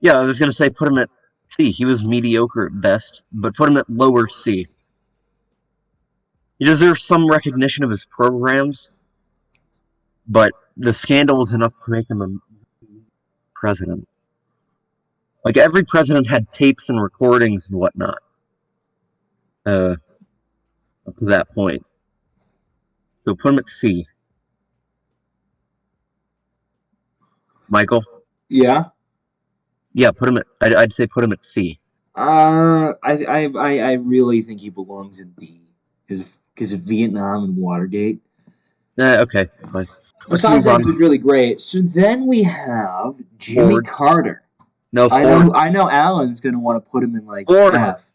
S3: Yeah, I was gonna say put him at C. He was mediocre at best, but put him at lower C. He deserves some recognition of his programs, but the scandal was enough to make him a president. Every president had tapes and recordings and whatnot. Up to that point. So put him at C. Michael?
S1: Yeah.
S3: Yeah, I'd say put him at C.
S1: I really think he belongs in D because of Vietnam and Watergate.
S3: Okay, fine.
S1: Besides that, he was really great. So then we have Jimmy Carter.
S3: No, Ford.
S1: I know Alan's gonna want to put him in
S3: Ford.
S1: F.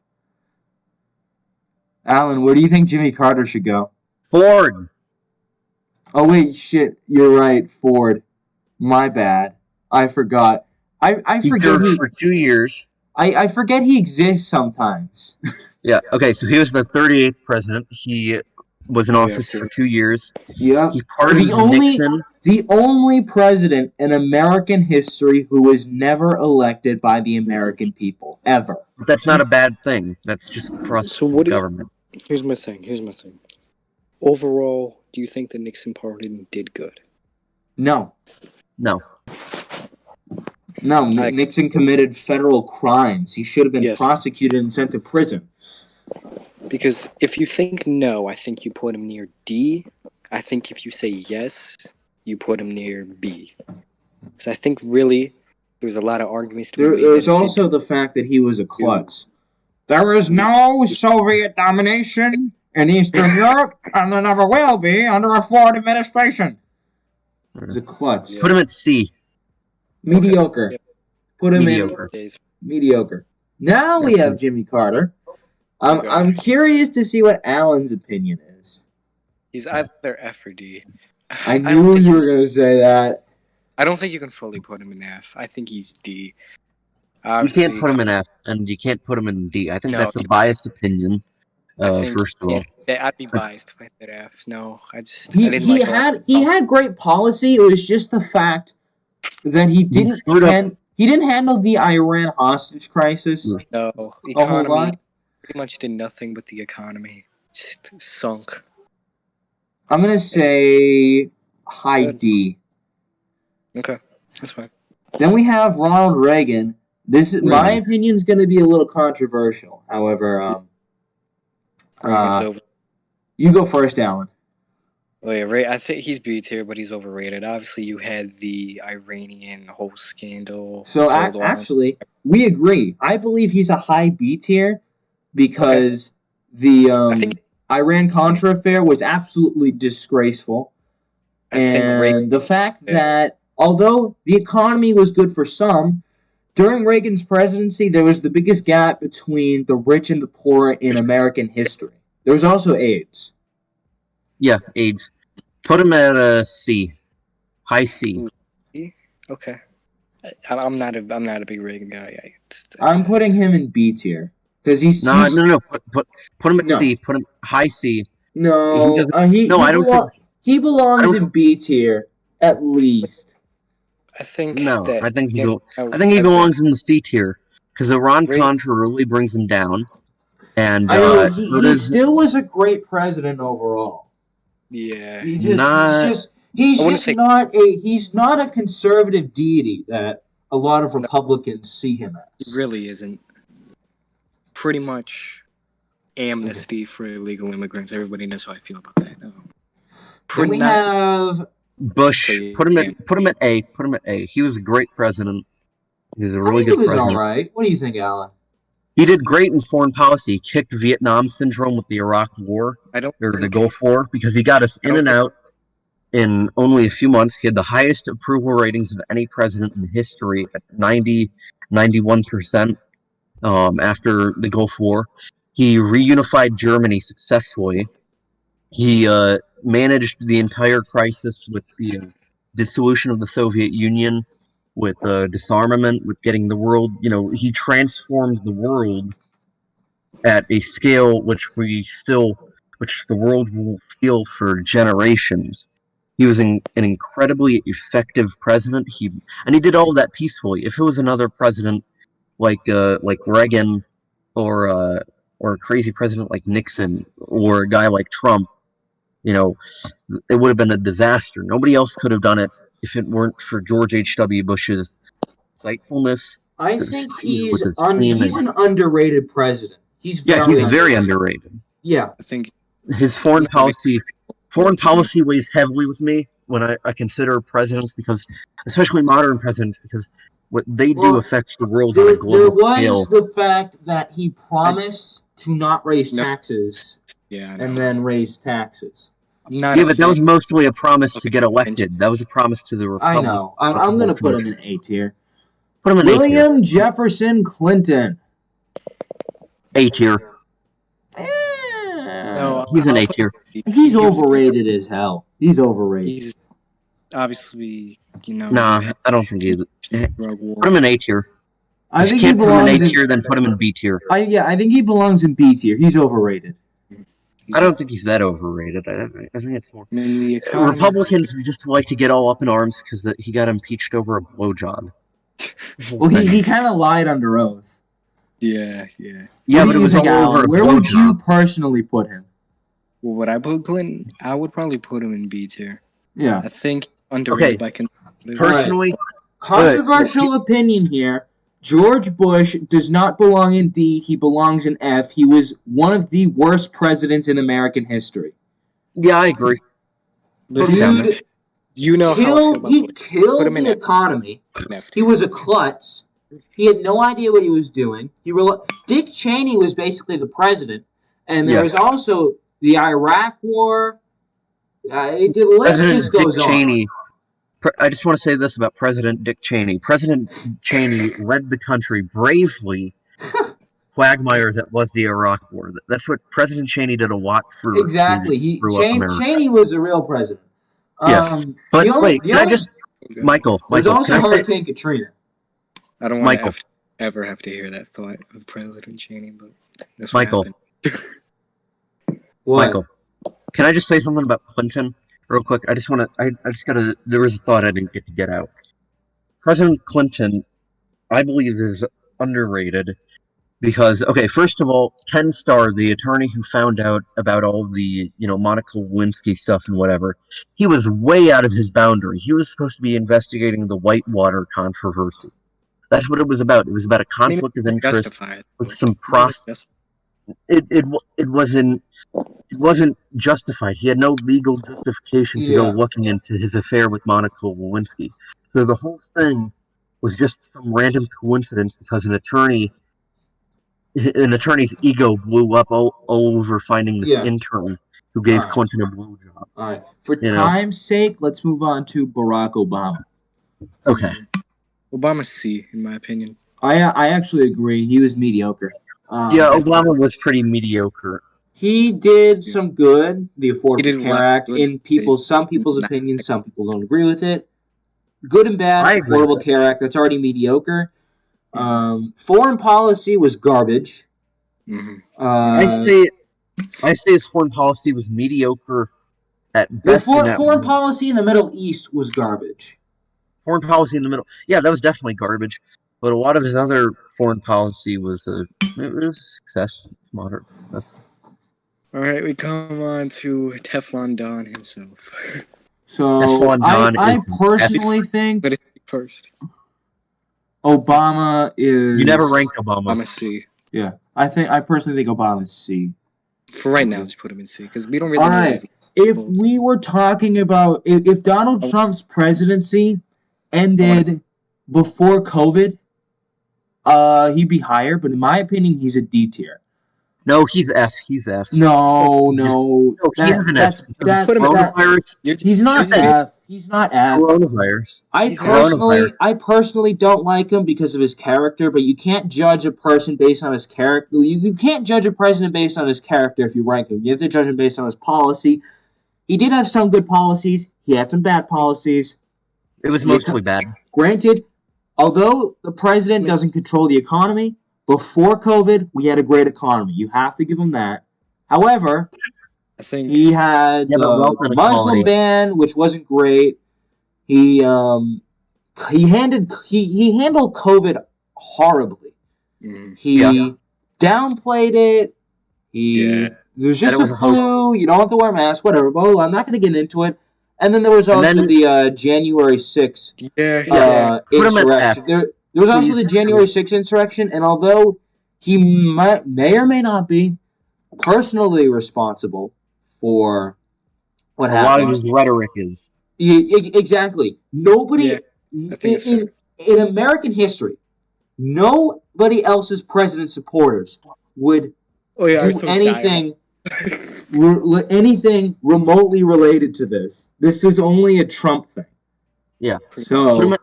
S1: Alan, where do you think Jimmy Carter should go?
S3: Ford.
S1: Oh wait, shit, you're right, Ford. My bad. I forgot. I forget
S3: he for 2 years.
S1: I forget he exists sometimes.
S3: Yeah. Okay. So he was the 38th president. He was in office for 2 years.
S1: Yeah.
S3: He pardoned Nixon.
S1: The only president in American history who was never elected by the American people ever.
S3: But that's not a bad thing. That's just the process of government.
S4: Here's my thing. Overall, do you think the Nixon pardon did good?
S1: No.
S3: No.
S1: Nixon committed federal crimes. He should have been prosecuted and sent to prison.
S4: Because if you think no, I think you put him near D. I think if you say yes, you put him near B. Because I think really there's a lot of arguments to be made.
S1: There's also the fact that he was a klutz. There is no Soviet domination in Eastern Europe, and there never will be under a Ford administration. He's a klutz.
S3: Put him at C.
S1: Mediocre. Put him in
S4: mediocre.
S1: Now we have Jimmy Carter. I'm curious to see what Alan's opinion is.
S4: He's either F or D.
S1: I knew you were going to say that.
S4: I don't think you can fully put him in F. I think he's D.
S3: You
S4: Obviously,
S3: can't put him in F, and you can't put him in D. I think
S4: No,
S3: that's a biased opinion.
S4: I think
S3: First of all,
S4: I'd be biased if I said F. No, I
S1: He
S4: didn't like a lot of
S1: had great policy. It was just the fact that he didn't handle the Iran hostage crisis
S4: No,
S1: a whole
S4: economy
S1: lot.
S4: pretty much did nothing with the economy. Just sunk.
S1: I'm gonna say high
S4: Good.
S1: D.
S4: Okay, that's fine.
S1: Then we have Ronald Reagan. This is my
S3: Reagan.
S1: opinion is going to be a little controversial. However,
S4: Reagan's over.
S1: you go first, Alan.
S4: Oh yeah, I think he's B tier, but he's overrated. Obviously, you had the Iranian whole scandal.
S1: So actually, we agree. I believe he's a high B tier because the
S4: I think
S1: Iran-Contra affair was absolutely disgraceful. And the fact that, although the economy was good for some, during Reagan's presidency, there was the biggest gap between the rich and the poor in American history. There was also AIDS.
S3: Yeah, AIDS. Put him at a C, high C.
S4: Okay, I'm not a big Reagan guy.
S1: I'm putting him in B tier because he's
S3: No. Put him at C. Put him high C.
S1: No, he belongs in B tier at least.
S4: I think
S3: I think he belongs in the C tier because Iran-Contra really brings him down. And
S1: I know he still was a great president overall.
S4: Yeah,
S1: He's not a conservative deity that a lot of Republicans see him as.
S4: He really isn't. Pretty much amnesty for illegal immigrants. Everybody knows how I feel about that. No.
S1: Then we have
S3: Bush. Put him at A. Put him at A. He was a great president. He was a really good president.
S1: He was all right. What do you think, Alan?
S3: He did great in foreign policy. He kicked Vietnam syndrome with the Iraq War or the Gulf War because he got us in and out in only a few months. He had the highest approval ratings of any president in history at 91% after the Gulf War. He reunified Germany successfully. He managed the entire crisis with the dissolution of the Soviet Union, with disarmament, with getting the world, he transformed the world at a scale which the world will feel for generations. He was an incredibly effective president. He did all of that peacefully. If it was another president like Reagan, or a crazy president like Nixon, or a guy like Trump, it would have been a disaster. Nobody else could have done it if it weren't for George H.W. Bush's insightfulness.
S1: I think he's an underrated president. He's very underrated. Yeah.
S4: I think
S3: his foreign policy weighs heavily with me when I consider presidents, because, especially modern presidents, because what they do affects the world on a global scale.
S1: There was the fact that he promised to not raise taxes, and then raise taxes.
S3: But that was mostly a promise to get elected. That was a promise to the Republic.
S1: I know. I'm going to put him in A tier.
S3: Put him in
S1: William Jefferson Clinton.
S3: A tier.
S4: No,
S3: he's an A tier.
S1: He's overrated as hell. He's overrated.
S4: He's obviously,
S3: Nah, I don't think he's. Put him in A tier.
S1: I think
S3: he belongs in A tier, then put him in B tier.
S1: I think he belongs in B tier. He's overrated.
S3: I don't think he's that overrated. I think it's more. Republicans just like to get all up in arms because he got impeached over a blowjob.
S1: Well, he kind of lied under oath.
S4: Yeah.
S3: But it was all over a
S1: Where would you personally put him?
S4: Well, would I put Clinton? I would probably put him in B tier.
S1: Yeah.
S4: I think underrated by
S3: personally.
S1: Controversial opinion here. George Bush does not belong in D. He belongs in F. He was one of the worst presidents in American history.
S3: Yeah, I agree.
S1: Dude, he killed the economy. He was a klutz. He had no idea what he was doing. Dick Cheney was basically the president, and there was also the Iraq War. The list just goes on.
S3: I just want to say this about President Dick Cheney. President Cheney led the country bravely quagmire that was the Iraq War. That's what President Cheney did a lot for.
S1: Exactly. Cheney was the real president.
S3: Yes, but wait, can I just, Michael,
S1: There's also
S3: can I say,
S1: Hurricane Katrina.
S4: I don't want to ever have to hear that thought of President Cheney, but that's what happened.
S3: Michael, can I just say something about Clinton real quick? I just gotta, there was a thought I didn't get to get out. President Clinton, I believe, is underrated because, okay, first of all, Ken Starr, the attorney who found out about all the, Monica Lewinsky stuff and whatever, he was way out of his boundary. He was supposed to be investigating the Whitewater controversy. That's what it was about. It was about a conflict of interest with some process. It wasn't justified. He had no legal justification to go looking into his affair with Monica Lewinsky. So the whole thing was just some random coincidence because an attorney's ego blew up all over finding this intern who gave Clinton a blowjob.
S1: All right. For time's sake, let's move on to Barack Obama.
S3: Okay.
S4: Obama's C, in my opinion.
S1: I actually agree. He was mediocre.
S3: Obama was pretty mediocre.
S1: He did some good, the Affordable Care Act, in some people's opinions. Some people don't agree with it. Good and bad, Affordable Care Act, that's already mediocre. Foreign policy was garbage.
S4: Mm-hmm.
S3: I say his foreign policy was mediocre at best.
S1: Foreign policy in the Middle East was garbage.
S3: Foreign policy in the middle, that was definitely garbage. But a lot of his other foreign policy was a success, moderate success.
S4: All right, we come on to Teflon Don himself.
S1: So I personally think
S4: first.
S1: Obama is.
S3: You never ranked Obama.
S4: I'm a C.
S1: Yeah, I personally think Obama's C.
S4: For right now, just put him in C because we don't really.
S1: All right. If we were talking about if Donald Trump's presidency ended before COVID, he'd be higher. But in my opinion, he's a D tier.
S3: No, he's F. He's F.
S1: No.
S3: He's
S1: not F. He's not F.
S3: Coronavirus.
S1: I personally don't like him because of his character, but you can't judge a person based on his character. You can't judge a president based on his character if you rank him. You have to judge him based on his policy. He did have some good policies. He had some bad policies.
S3: It was mostly bad.
S1: Granted, although the president doesn't control the economy, before COVID, we had a great economy. You have to give him that. However,
S4: I think
S1: he had the Muslim ban, which wasn't great. He handled COVID horribly. He downplayed it. There was just a flu. You don't have to wear a mask. Whatever. Blah, blah, blah. I'm not going to get into it. And then there was also the January 6th insurrection. There was also the January 6th insurrection, and although he may or may not be personally responsible for what happened,
S3: a lot of his rhetoric is.
S1: Exactly. Nobody in American history, nobody else's president supporters would do anything anything remotely related to this. This is only a Trump thing.
S3: Yeah.
S1: So.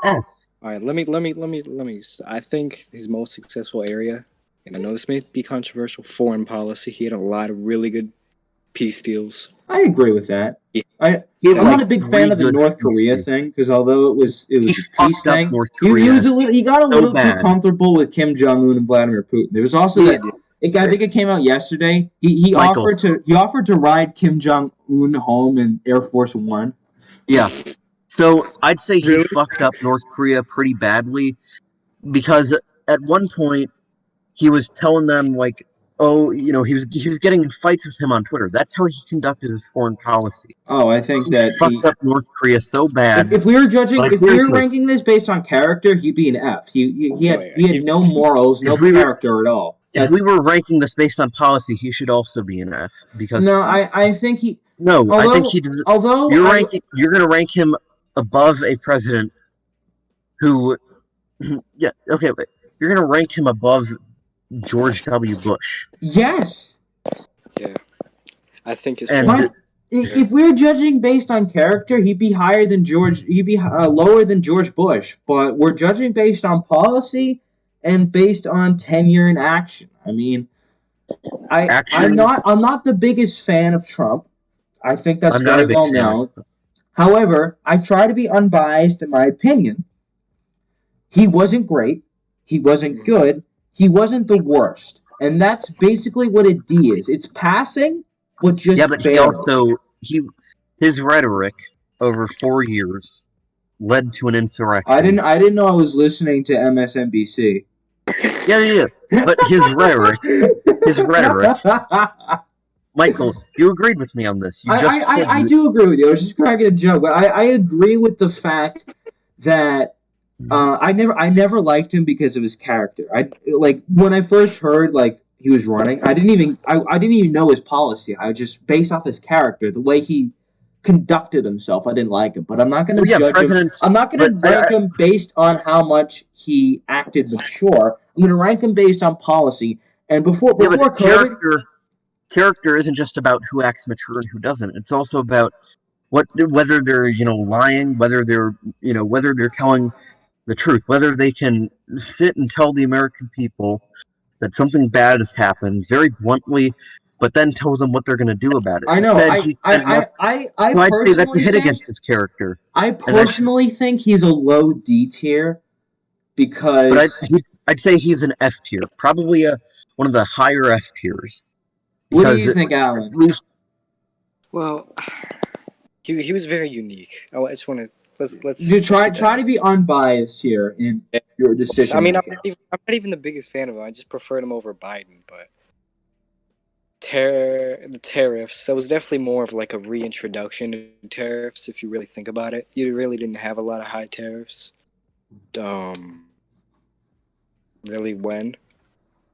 S4: All right, let me. I think his most successful area, and I know this may be controversial, foreign policy. He had a lot of really good peace deals.
S1: I agree with that. I'm not a big fan of the North Korea thing because although it was a peace thing, he got a little too comfortable with Kim Jong-un and Vladimir Putin. There was also I think it came out yesterday. He offered to ride Kim Jong-un home in Air Force One.
S3: Yeah. So I'd say he fucked up North Korea pretty badly because at one point he was telling them he was getting in fights with him on Twitter. That's how he conducted his foreign policy.
S1: Oh, I think
S3: he fucked up North Korea so bad.
S1: If we were ranking this based on character, he'd be an F. He had no morals, no character at all.
S3: If we were ranking this based on policy, he should also be an F because
S1: I think he.
S3: No, I think he does. Although you're going to rank him above a president who, you're going to rank him above George W. Bush.
S1: Yes.
S4: Yeah. I think
S1: if we're judging based on character, he'd be higher than George. He'd be lower than George Bush. But we're judging based on policy and based on tenure in action. I mean,
S3: Action.
S1: I'm not the biggest fan of Trump. I think that's
S3: I'm not a
S1: very
S3: big
S1: well
S3: fan.
S1: known. However, I try to be unbiased in my opinion. He wasn't great. He wasn't good. He wasn't the worst. And that's basically what a D is. It's passing, but just
S3: Yeah, but he
S1: barely.
S3: also his rhetoric over 4 years led to an insurrection.
S1: I didn't know I was listening to MSNBC.
S3: Yeah. But his rhetoric, Michael, you agreed with me on this.
S1: I do agree with you. I was just cracking a joke, but I agree with the fact that I never liked him because of his character. I like when I first heard like he was running. I didn't even know his policy. I just based off his character, the way he conducted himself. I didn't like him, but I'm not going to judge him. I'm not going to rank him based on how much he acted mature. I'm going to rank him based on policy. And before COVID,
S3: character isn't just about who acts mature and who doesn't. It's also about whether they're lying, whether they're telling the truth, whether they can sit and tell the American people that something bad has happened very bluntly, but then tell them what they're going to do about it.
S1: I know.
S3: Instead,
S1: I'd
S3: say that's a hit against his character.
S1: I personally think he's a low D tier because.
S3: But I'd say he's an F tier, probably one of the higher F tiers.
S1: What do you think, Alan?
S4: Well, he was very unique. I just want to let's.
S1: You try to be unbiased here in your decision.
S4: I mean, I'm not even the biggest fan of him. I just preferred him over Biden, but the tariffs, that was definitely more of like a reintroduction to tariffs. If you really think about it, you really didn't have a lot of high tariffs. Really, when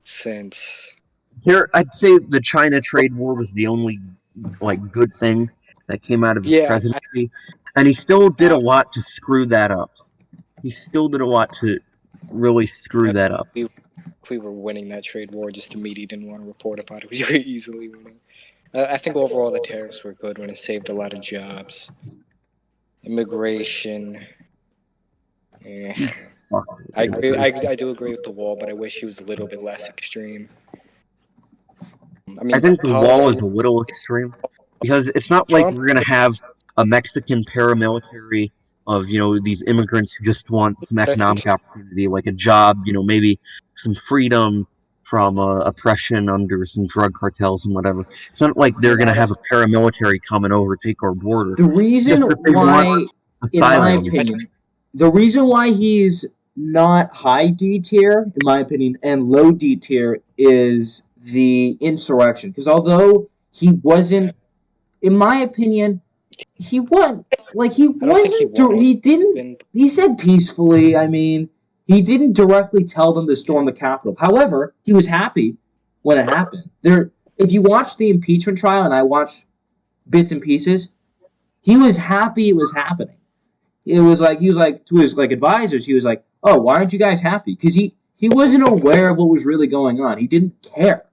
S4: since.
S3: Here, I'd say the China trade war was the only good thing that came out of his presidency, and he still did a lot to screw that up. He still did a lot to really screw that up.
S4: We were winning that trade war, just the media didn't want to report about it. We were easily winning. I think overall the tariffs were good when it saved a lot of jobs. Immigration. I do agree with the wall, but I wish he was a little bit less extreme.
S3: I think the wall is a little extreme because it's not like we're going to have a Mexican paramilitary of these immigrants who just want some economic opportunity, like a job, maybe some freedom from oppression under some drug cartels and whatever. It's not like they're going to have a paramilitary come and overtake our border.
S1: The reason why, in my opinion, the reason why he's not high D tier, in my opinion, and low D tier is the insurrection. Because although he wasn't, in my opinion, he wasn't. He said peacefully. I mean, he didn't directly tell them to storm the Capitol. However, he was happy when it happened. If you watch the impeachment trial, and I watched bits and pieces, he was happy it was happening. He was like to his advisors. He was like, "Oh, why aren't you guys happy?" Because he wasn't aware of what was really going on. He didn't care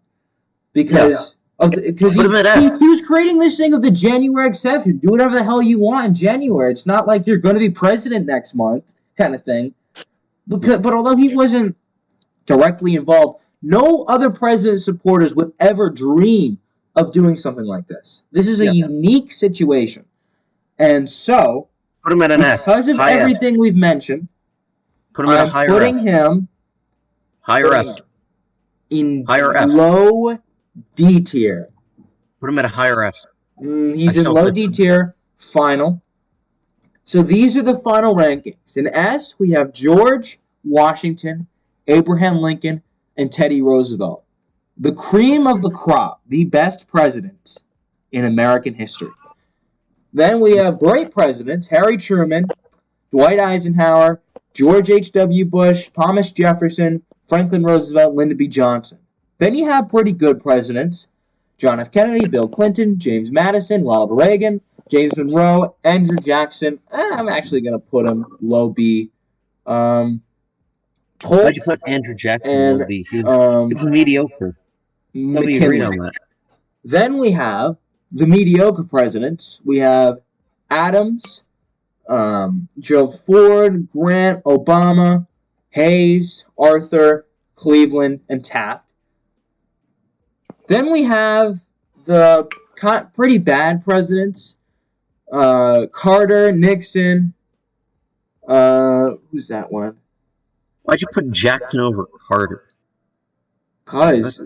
S1: because he was creating this thing of the January exception. Do whatever the hell you want in January. It's not like you're going to be president next month, kind of thing. But although he wasn't directly involved, no other president supporters would ever dream of doing something like this. This is a unique situation, and so.
S3: Put him at an F.
S1: Because of everything we've mentioned, I'm putting him
S3: higher F.
S1: In low D tier.
S3: Put him at a higher F.
S1: He's in low D tier, final. So these are the final rankings. In S, we have George Washington, Abraham Lincoln, and Teddy Roosevelt. The cream of the crop, the best presidents in American history. Then we have great presidents, Harry Truman, Dwight Eisenhower, George H.W. Bush, Thomas Jefferson, Franklin Roosevelt, Lyndon B. Johnson. Then you have pretty good presidents, John F. Kennedy, Bill Clinton, James Madison, Ronald Reagan, James Monroe, Andrew Jackson. I'm actually going to put him low B.
S3: Why'd you put Andrew Jackson low B? He was mediocre. Nobody agreed on that.
S1: Then we have the mediocre presidents. We have Adams, Gerald Ford, Grant, Obama, Hayes, Arthur, Cleveland, and Taft. Then we have the pretty bad presidents. Carter, Nixon. Who's that one?
S3: Why'd you put Jackson over Carter?
S1: Cause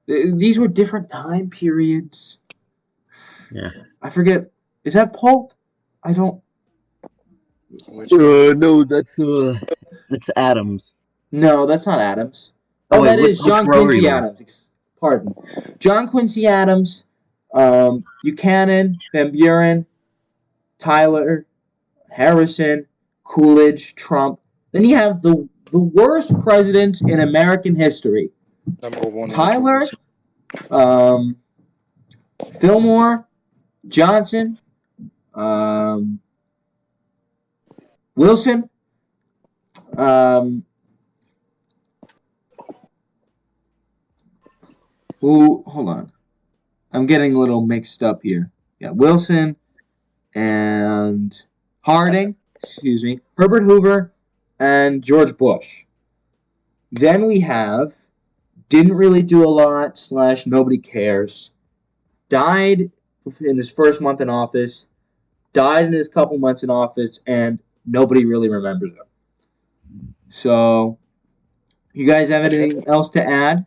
S1: these were different time periods.
S3: Yeah.
S1: I forget. Is that Polk? I don't.
S3: No, that's Adams.
S1: No, that's not Adams.
S3: Oh,
S1: Oh,
S3: wait,
S1: that is
S3: which
S1: John
S3: row are
S1: Quincy
S3: you on?
S1: Adams. Pardon. John Quincy Adams, Buchanan, Van Buren, Tyler, Harrison, Coolidge, Trump. Then you have the worst presidents in American history.
S4: Number one.
S1: Tyler, Fillmore, Johnson, Wilson, hold on. I'm getting a little mixed up here. Yeah, Wilson and Harding, Herbert Hoover, and George Bush. Then we have didn't really do a lot / nobody cares. Died in his first month in office. Died in his couple months in office, and nobody really remembers him. So, you guys have anything else to add?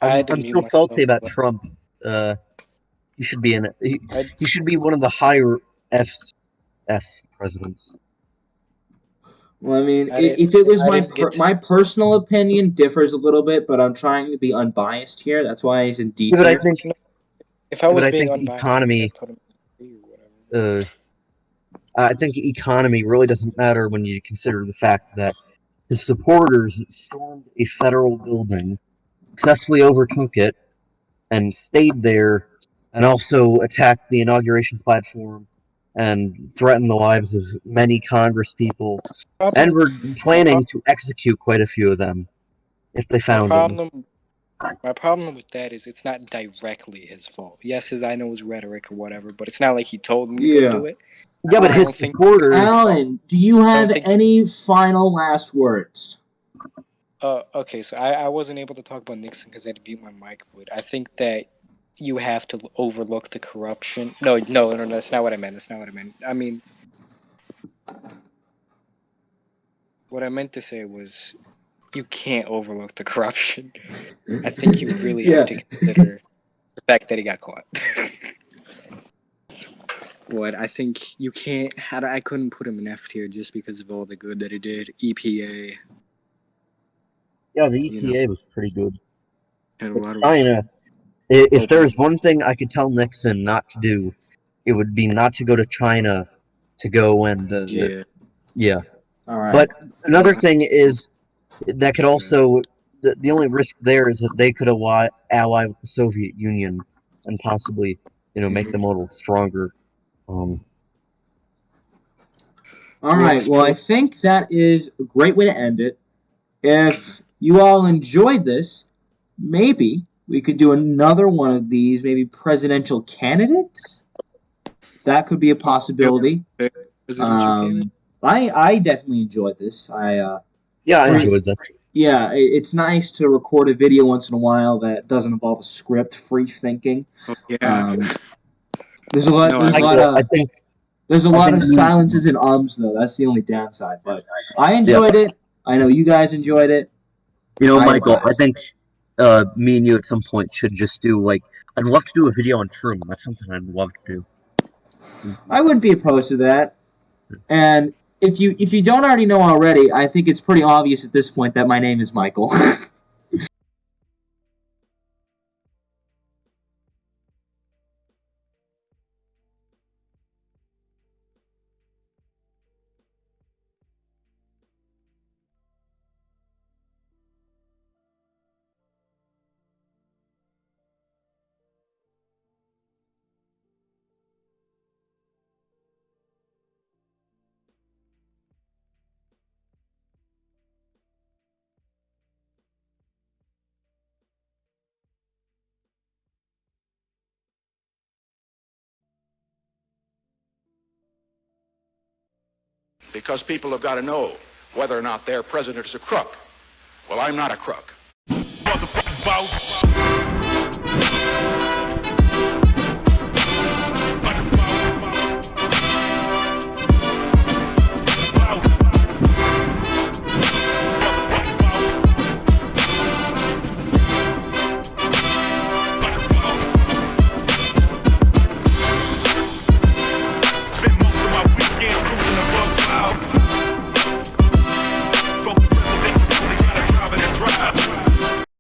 S3: I'm still salty about Trump. He should be he should be one of the higher F presidents.
S1: Well, I mean, if it was my personal opinion differs a little bit, but I'm trying to be unbiased here. That's why he's in D tier.
S3: But I think
S4: if I was being unbiased,
S3: economy. I think economy really doesn't matter when you consider the fact that his supporters stormed a federal building, successfully overtook it, and stayed there, and also attacked the inauguration platform and threatened the lives of many Congress people, and were planning to execute quite a few of them if they found them.
S4: My problem with that is it's not directly his fault. Yes, I know his rhetoric or whatever, but it's not like he told them to go do it.
S3: Yeah, but his supporters...
S1: Alan, do you have any final last words?
S4: Okay, so I wasn't able to talk about Nixon because I had to mute my mic, but I think that you have to overlook the corruption. No, that's not what I meant. I mean, what I meant to say was you can't overlook the corruption. I think you really have to consider the fact that he got caught. But I think you can't. I couldn't put him in F tier just because of all the good that he did. EPA.
S3: Yeah, the EPA was pretty good.
S4: China.
S3: If there's one thing I could tell Nixon not to do, it would be not to go to China to go and yeah.
S1: All right.
S3: But another thing is that could also the only risk there is that they could ally with the Soviet Union and possibly make them a little stronger.
S1: All right. Well, I think that is a great way to end it. If you all enjoyed this, maybe we could do another one of these, maybe presidential candidates. That could be a possibility. I definitely enjoyed this. I
S3: enjoyed that.
S1: Yeah, it's nice to record a video once in a while that doesn't involve a script, free thinking. There's a lot of silences and ums though. That's the only downside. But I enjoyed it. I know you guys enjoyed it.
S3: Michael, I think me and you at some point should just do I'd love to do a video on Truman. That's something I'd love to do.
S1: I wouldn't be opposed to that. And if you don't already know already, I think it's pretty obvious at this point that my name is Michael.
S5: Because people have got to know whether or not their president is a crook. Well, I'm not a crook. Motherfucking boss.